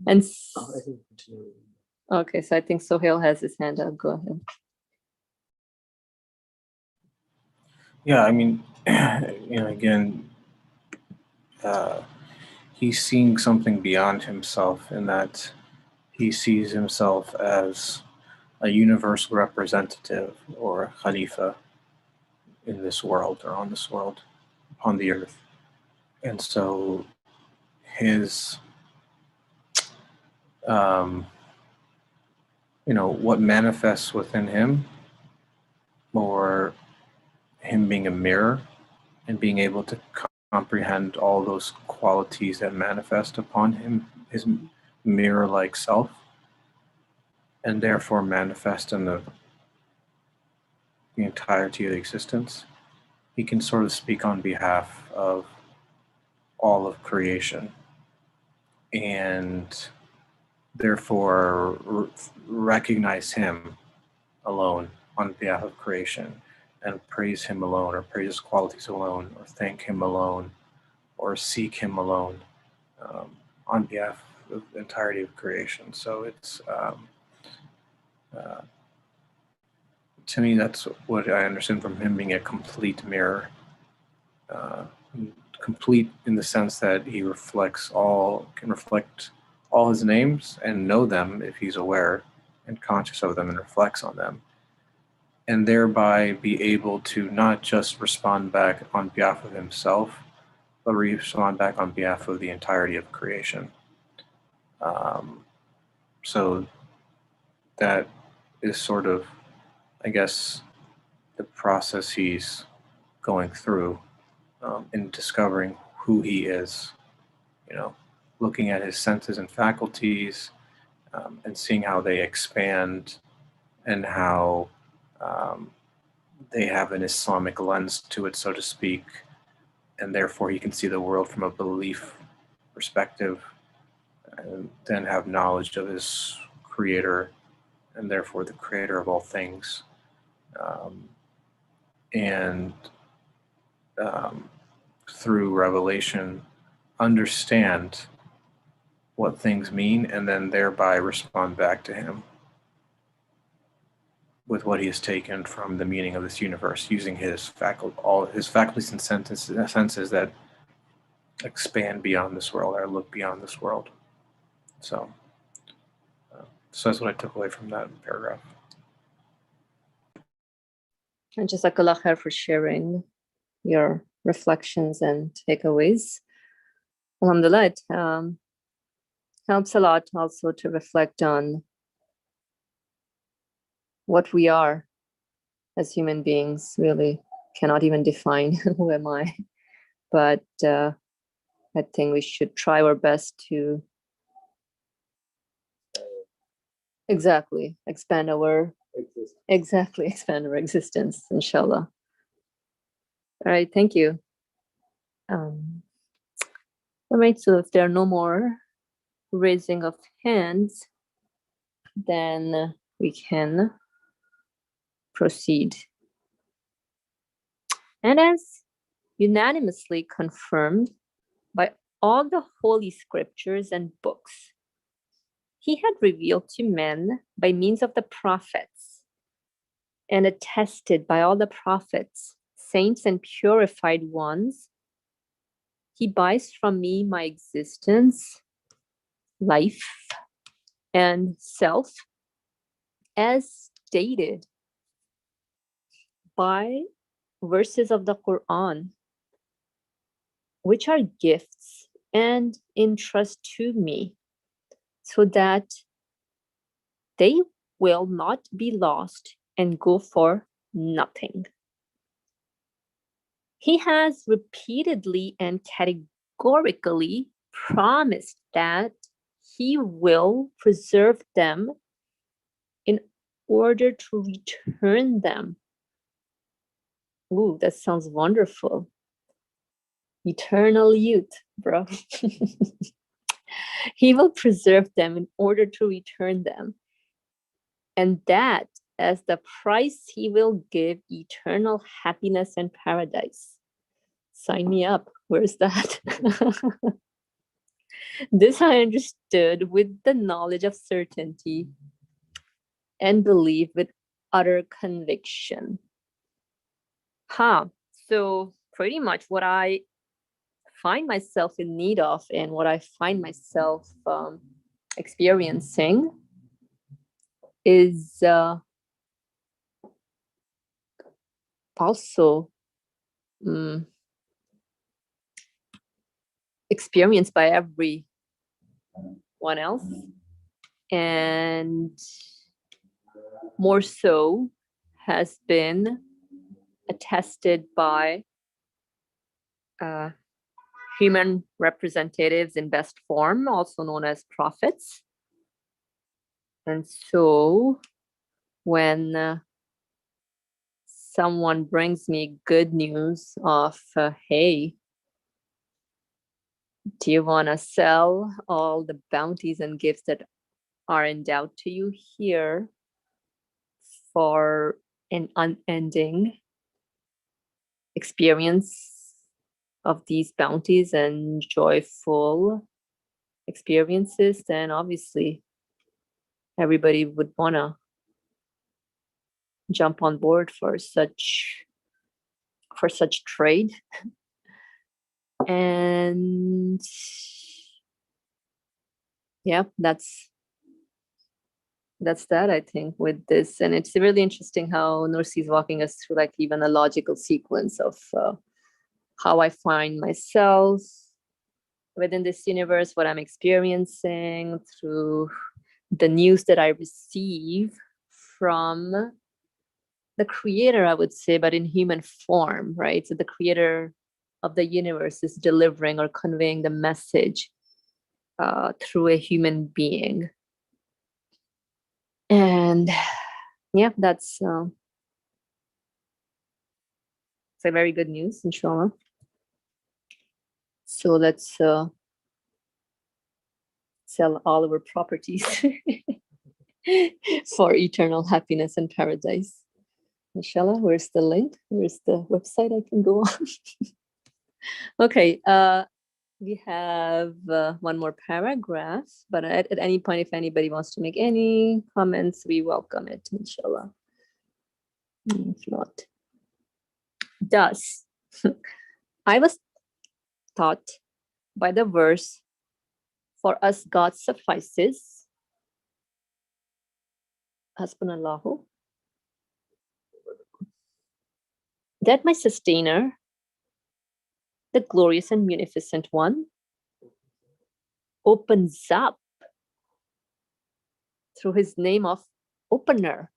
And okay, so I think Sohail has his hand up. Go ahead.
Yeah, I mean, again, he's seeing something beyond himself in that he sees himself as a universal representative or Khalifa in this world or on this world, upon the earth. And so his, what manifests within him, or him being a mirror and being able to comprehend all those qualities that manifest upon him, his mirror-like self, and therefore manifest in the entirety of existence. He can sort of speak on behalf of all of creation, and therefore recognize him alone on behalf of creation, and praise him alone, or praise his qualities alone, or thank him alone, or seek him alone, on behalf of the entirety of creation. So it's to me, that's what I understand from him being a complete mirror. Complete in the sense that he can reflect all his names and know them if he's aware and conscious of them and reflects on them, and thereby be able to not just respond back on behalf of himself, but respond back on behalf of the entirety of creation. So that is sort of, I guess, the process he's going through in discovering who he is, looking at his senses and faculties, and seeing how they expand and how they have an Islamic lens to it, so to speak, and therefore he can see the world from a belief perspective, and then have knowledge of his creator, and therefore the creator of all things, and through revelation understand what things mean, and then thereby respond back to him with what he has taken from the meaning of this universe, using all his faculties and senses that expand beyond this world, or look beyond this world. So that's what I took away from that paragraph.
And Jazakallah khair for sharing your reflections and takeaways. Alhamdulillah, it helps a lot also to reflect on what we are as human beings. Really cannot even define who am I, but I think we should try our best to expand our existence, inshallah. All right, thank you. All right, so if there are no more raising of hands, then we can proceed. And as unanimously confirmed by all the holy scriptures and books, he had revealed to men by means of the prophets, and attested by all the prophets, saints, and purified ones, he buys from me my existence, life, and self, as stated by verses of the Quran, which are gifts and entrust to me, so that they will not be lost and go for nothing. He has repeatedly and categorically promised that he will preserve them in order to return them. Ooh, that sounds wonderful. Eternal youth, bro. He will preserve them in order to return them. And that as the price he will give eternal happiness and paradise. Sign me up. Where's that? This I understood with the knowledge of certainty and believe with utter conviction. So pretty much what I find myself in need of, and what I find myself experiencing, is also experienced by everyone else, and more so has been attested by human representatives in best form, also known as prophets. And so when someone brings me good news of, hey, Do you want to sell all the bounties and gifts that are endowed to you here for an unending experience of these bounties and joyful experiences? Then obviously everybody would want to jump on board for such trade. And yeah, that's that, I think, with this. And it's really interesting how Nursi is walking us through like even a logical sequence of how I find myself within this universe, what I'm experiencing through the news that I receive from the creator, I would say, but in human form, right? So the creator of the universe is delivering or conveying the message through a human being. And yeah, that's it's a very good news, inshallah. So let's sell all our properties for eternal happiness and paradise. Inshallah, where's the link? Where's the website I can go on? Okay, we have one more paragraph, but at any point, if anybody wants to make any comments, we welcome it, inshallah. If not. Thus, I was taught by the verse, "For us God suffices." Hasbunallahu. That my sustainer, the glorious and munificent one, opens up through his name of opener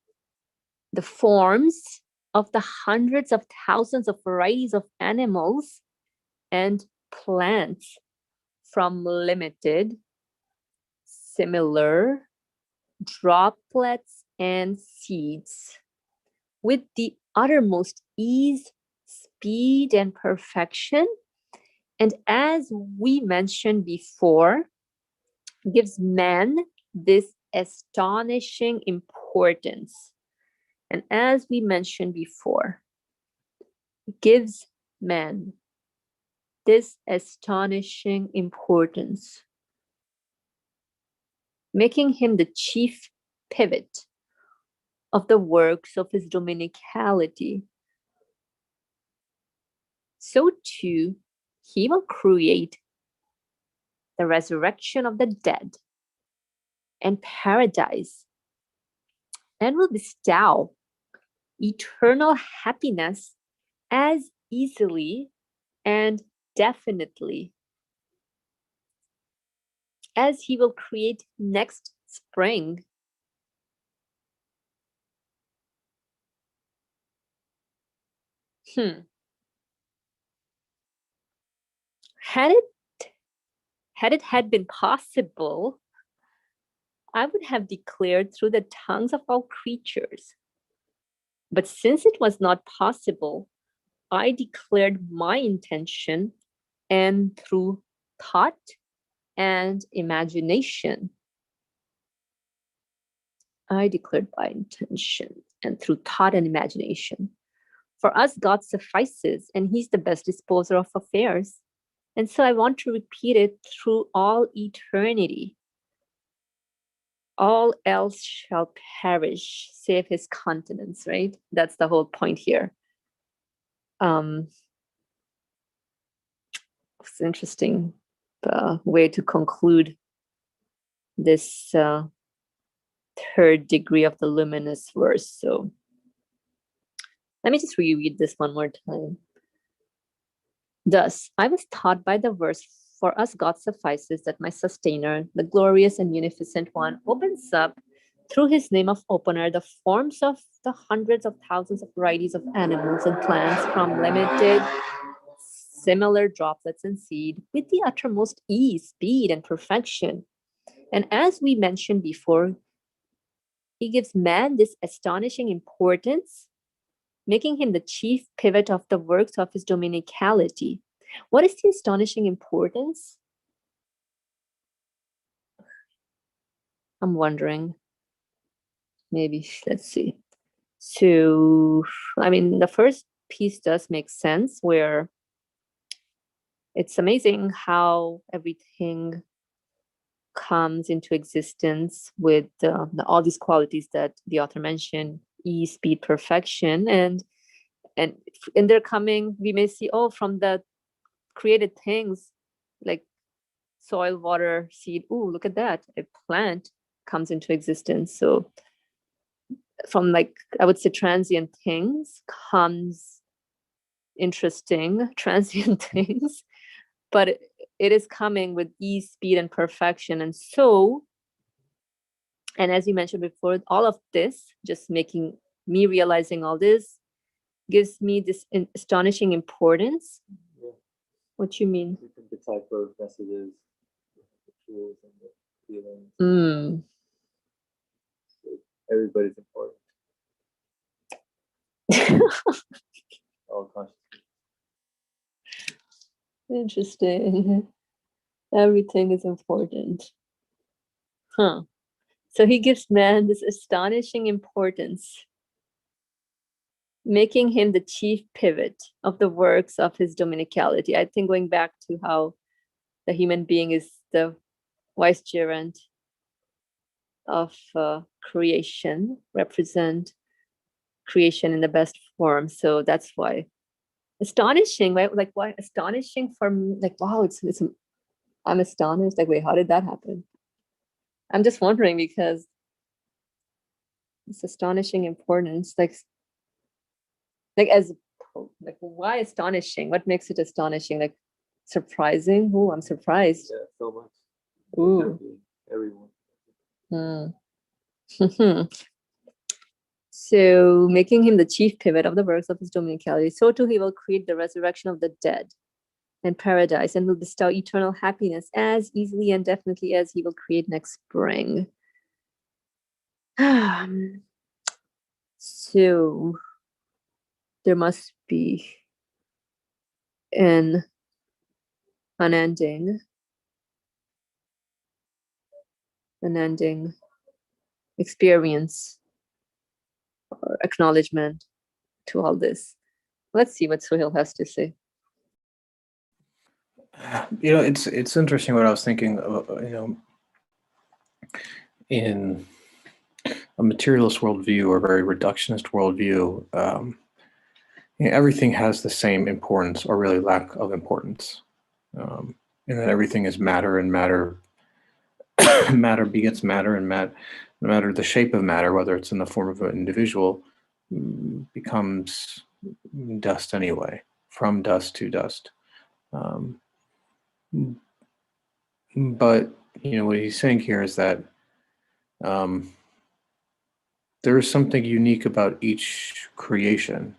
the forms of the hundreds of thousands of varieties of animals and plants from limited, similar droplets and seeds with the uttermost ease, speed, and perfection. And as we mentioned before, gives man this astonishing importance. And as we mentioned before, gives man this astonishing importance, making him the chief pivot of the works of his dominicality. So too, he will create the resurrection of the dead and paradise, and will bestow eternal happiness as easily and definitely as he will create next spring. Had it had been possible, I would have declared through the tongues of all creatures. But since it was not possible, I declared my intention, and through thought and imagination. I declared my intention, and through thought and imagination. For us, God suffices, and he's the best disposer of affairs. And so I want to repeat it through all eternity. All else shall perish, save his countenance, right? That's the whole point here. It's an interesting way to conclude this third degree of the luminous verse. So let me just reread this one more time. Thus, I was taught by the verse, "For us God suffices," that my sustainer, the glorious and munificent one, opens up through his name of opener the forms of the hundreds of thousands of varieties of animals and plants from limited, similar droplets and seed with the uttermost ease, speed, and perfection. And as we mentioned before, he gives man this astonishing importance, making him the chief pivot of the works of his dominicality. What is the astonishing importance? I'm wondering, maybe, let's see. So, I mean, the first piece does make sense, where it's amazing how everything comes into existence with all these qualities that the author mentioned: ease, speed, perfection, and they're coming. We may see, oh, from the created things like soil, water, seed. Oh, look at that! A plant comes into existence. So from, like, I would say, transient things comes interesting transient things, but it is coming with ease, speed, and perfection. And so, and as you mentioned before, all of this, just making me realizing all this, gives me this astonishing importance.
Yeah.
What you mean?
You can decipher messages, the tools, and the feelings. So everybody's important. All conscious.
Interesting. Everything is important. Huh. So he gives man this astonishing importance, making him the chief pivot of the works of his dominicality. I think, going back to how the human being is the vicegerent of creation, represent creation in the best form. So that's why astonishing, right? Like, why astonishing for me? Like, wow, it's I'm astonished. Like, wait, how did that happen? I'm just wondering, because it's astonishing importance. Like as like, why astonishing? What makes it astonishing? Like, surprising? Oh, I'm surprised.
Yeah, so much.
Ooh.
Everyone.
So, making him the chief pivot of the works of his dominicality, so too he will create the resurrection of the dead and paradise, and will bestow eternal happiness as easily and definitely as he will create next spring. So there must be an unending experience or acknowledgement to all this. Let's see what Sohail has to say.
You know, it's interesting what I was thinking of, you know, in a materialist worldview or very reductionist worldview, you know, everything has the same importance or really lack of importance, and that everything is matter, and matter matter begets matter, and no matter the shape of matter, whether it's in the form of an individual, becomes dust anyway, from dust to dust. But you know what he's saying here is that there is something unique about each creation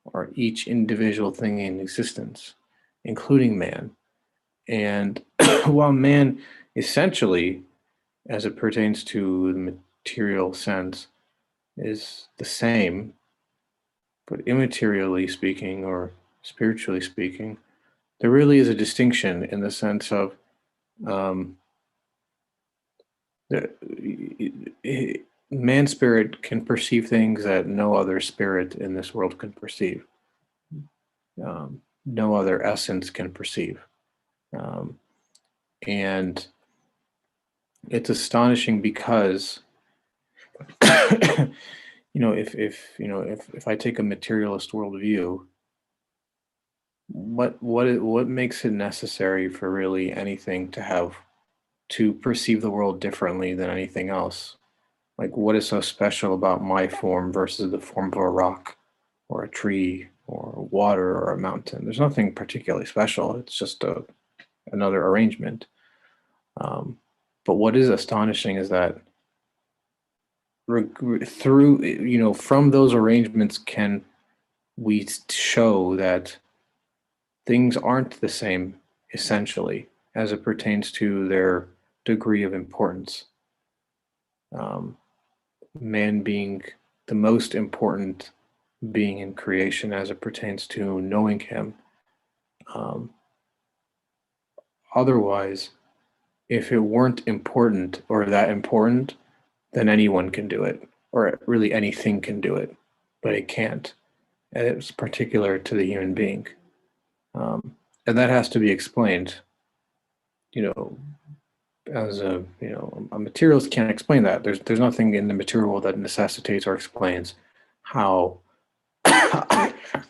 or each individual thing in existence, including man. And while man essentially, as it pertains to the material sense, is the same, but immaterially speaking or spiritually speaking, there really is a distinction in the sense of man's spirit can perceive things that no other spirit in this world can perceive. No other essence can perceive. And it's astonishing because you know, if I take a materialist worldview, what makes it necessary for really anything to perceive the world differently than anything else? Like, what is so special about my form versus the form of a rock or a tree or water or a mountain? There's nothing particularly special. It's just another arrangement. But what is astonishing is that through, you know, from those arrangements can we show that things aren't the same essentially as it pertains to their degree of importance. Man being the most important being in creation as it pertains to knowing him. Otherwise, if it weren't important or that important, then anyone can do it, or really anything can do it, but it can't. And it's particular to the human being. And that has to be explained, as a materialist can't explain that. There's nothing in the material world that necessitates or explains how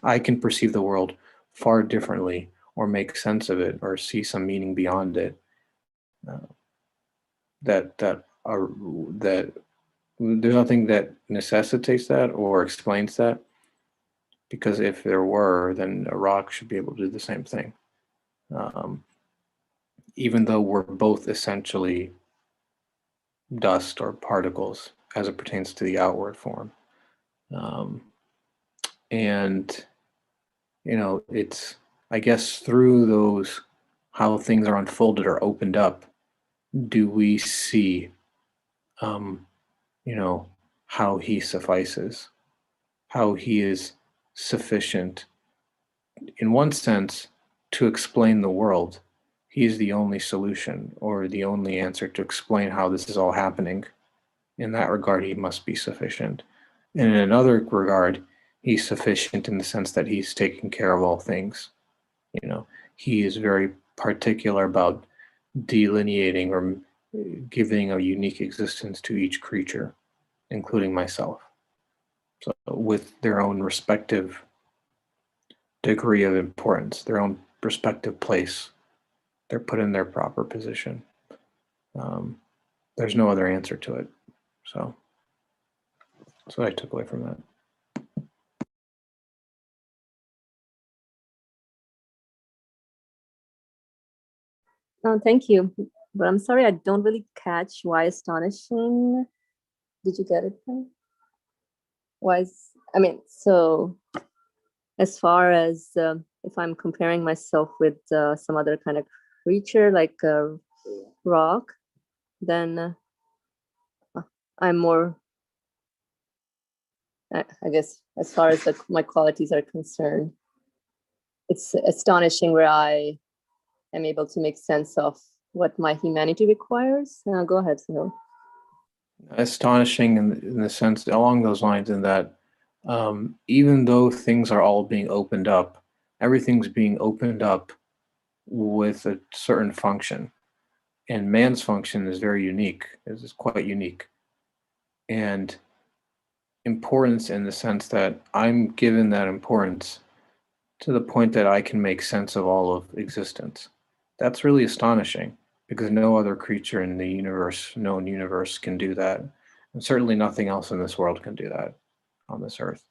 I can perceive the world far differently, or make sense of it, or see some meaning beyond it. That there's nothing that necessitates that or explains that, because if there were, then a rock should be able to do the same thing. Even though we're both essentially dust or particles as it pertains to the outward form. And, it's, I guess, through those, how things are unfolded or opened up, do we see, how he suffices, how he is sufficient, in one sense, to explain the world. He is the only solution or the only answer to explain how this is all happening. In that regard, he must be sufficient. And in another regard, he's sufficient in the sense that he's taking care of all things. He is very particular about delineating or giving a unique existence to each creature, including myself. So with their own respective degree of importance, their own respective place, they're put in their proper position. There's no other answer to it. So that's what I took away from that.
Oh, thank you. But I'm sorry, I don't really catch why astonishing. Did you get it? So as far as if I'm comparing myself with some other kind of creature like a rock, then I'm more, I guess, as far as my qualities are concerned, it's astonishing where I am able to make sense of what my humanity requires. Go ahead, Sunil.
Astonishing in the sense along those lines, in that even though things are all being opened up, everything's being opened up with a certain function. And man's function is very unique. It's quite unique. And importance in the sense that I'm given that importance to the point that I can make sense of all of existence. That's really astonishing, because no other creature in the known universe can do that. And certainly nothing else in this world can do that on this earth.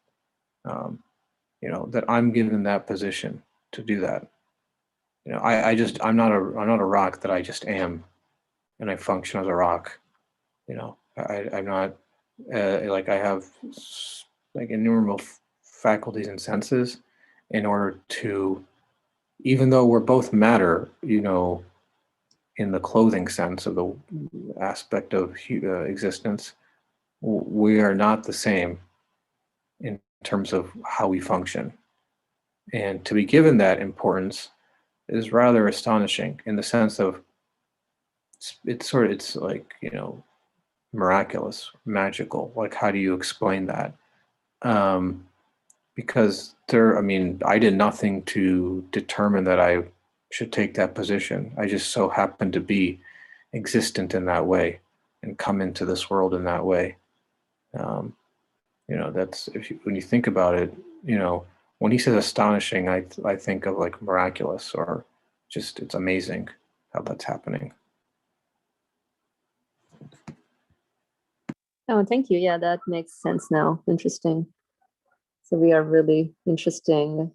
That I'm given that position to do that. I'm not a rock that I just am, and I function as a rock. I'm not like I have like innumerable faculties and senses in order to, even though we're both matter, in the clothing sense of the aspect of existence, we are not the same in terms of how we function. And to be given that importance is rather astonishing, in the sense of it's like, miraculous, magical. Like, how do you explain that? Because I did nothing to determine that I should take that position. I just so happened to be existent in that way and come into this world in that way. That's, when you think about it, when he says astonishing, I think of like miraculous, or just, it's amazing how that's happening.
Oh, thank you. Yeah, that makes sense now. Interesting. So we are really interesting,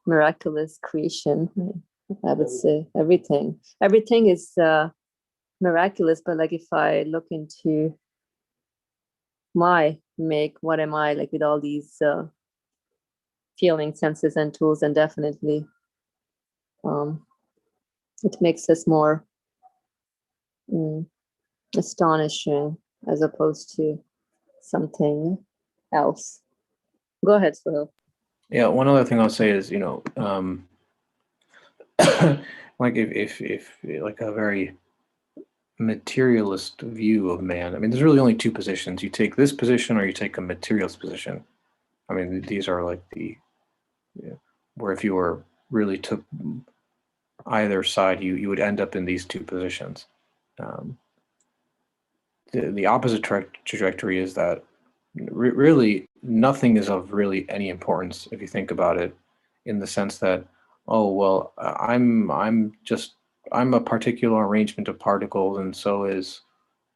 miraculous creation. I would say everything is miraculous, but like if I look into my make, what am I, like with all these feeling senses and tools, and definitely it makes us more astonishing as opposed to something else. Go ahead, Sohail.
Yeah, one other thing I'll say is, like if like a very materialist view of man. I mean, there's really only two positions. You take this position or you take a materialist position. I mean, these are like where if you were really took either side, you would end up in these two positions. The opposite trajectory is that really nothing is of really any importance if you think about it, in the sense that, oh well, I'm a particular arrangement of particles, and so is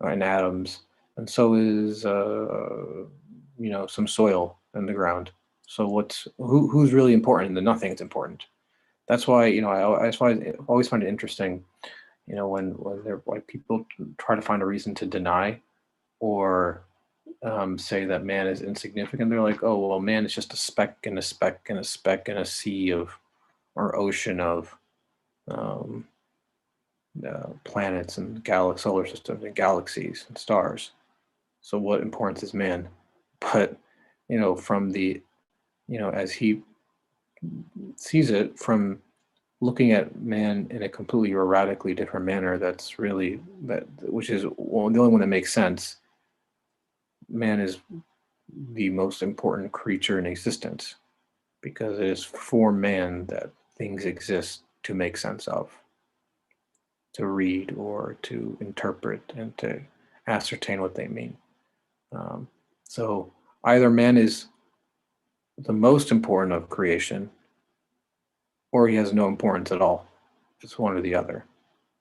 and atoms, and so is some soil in the ground. So who's really important? The nothing is important. That's why I always find it interesting, when people try to find a reason to deny or say that man is insignificant. They're like, oh well, man is just a speck and a speck and a speck in a sea of or ocean of planets and solar systems and galaxies and stars. So what importance is man? But from the as he sees it, from looking at man in a completely or radically different manner, which is the only one that makes sense. Man is the most important creature in existence, because it is for man that things exist to make sense of, to read or to interpret and to ascertain what they mean. So either man is the most important of creation, or he has no importance at all. It's one or the other.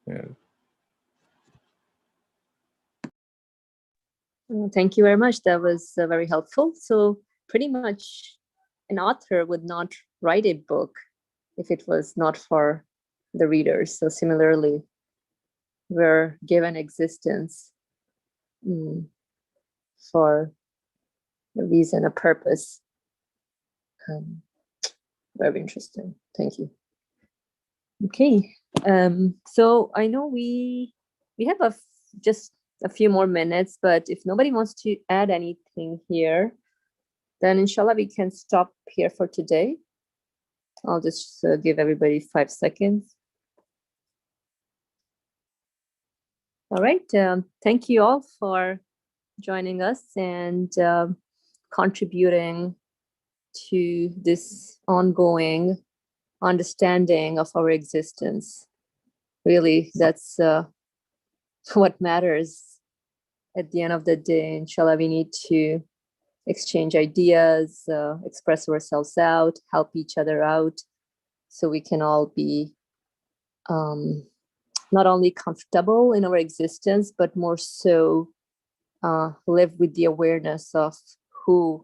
Yeah.
Thank you very much. That was very helpful. So pretty much an author would not write a book if it was not for the readers. So similarly, we're given existence for a reason, a purpose. Very interesting. Thank you. Okay. So I know we have just a few more minutes, but if nobody wants to add anything here, then inshallah we can stop here for today. I'll just give everybody 5 seconds. All right. Thank you all for joining us and contributing to this ongoing understanding of our existence. Really, that's what matters at the end of the day. Inshallah, we need to exchange ideas, express ourselves out, help each other out, so we can all be not only comfortable in our existence, but more so live with the awareness of who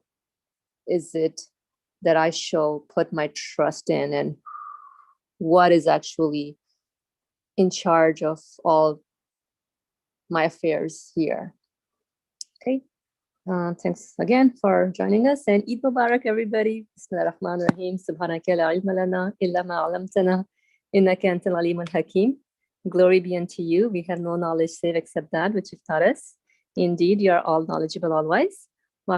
is it that I shall put my trust in, and what is actually in charge of all my affairs here. Okay. Thanks again for joining us, and Eid Mubarak, everybody. Bismillah ar-Rahman ar-Rahim. Subhanaka la ilma lana illa ma 'allamtana innaka antal alimul hakim. Glory be unto you. We have no knowledge save except that which you've taught us. Indeed, you are all knowledgeable, all wise.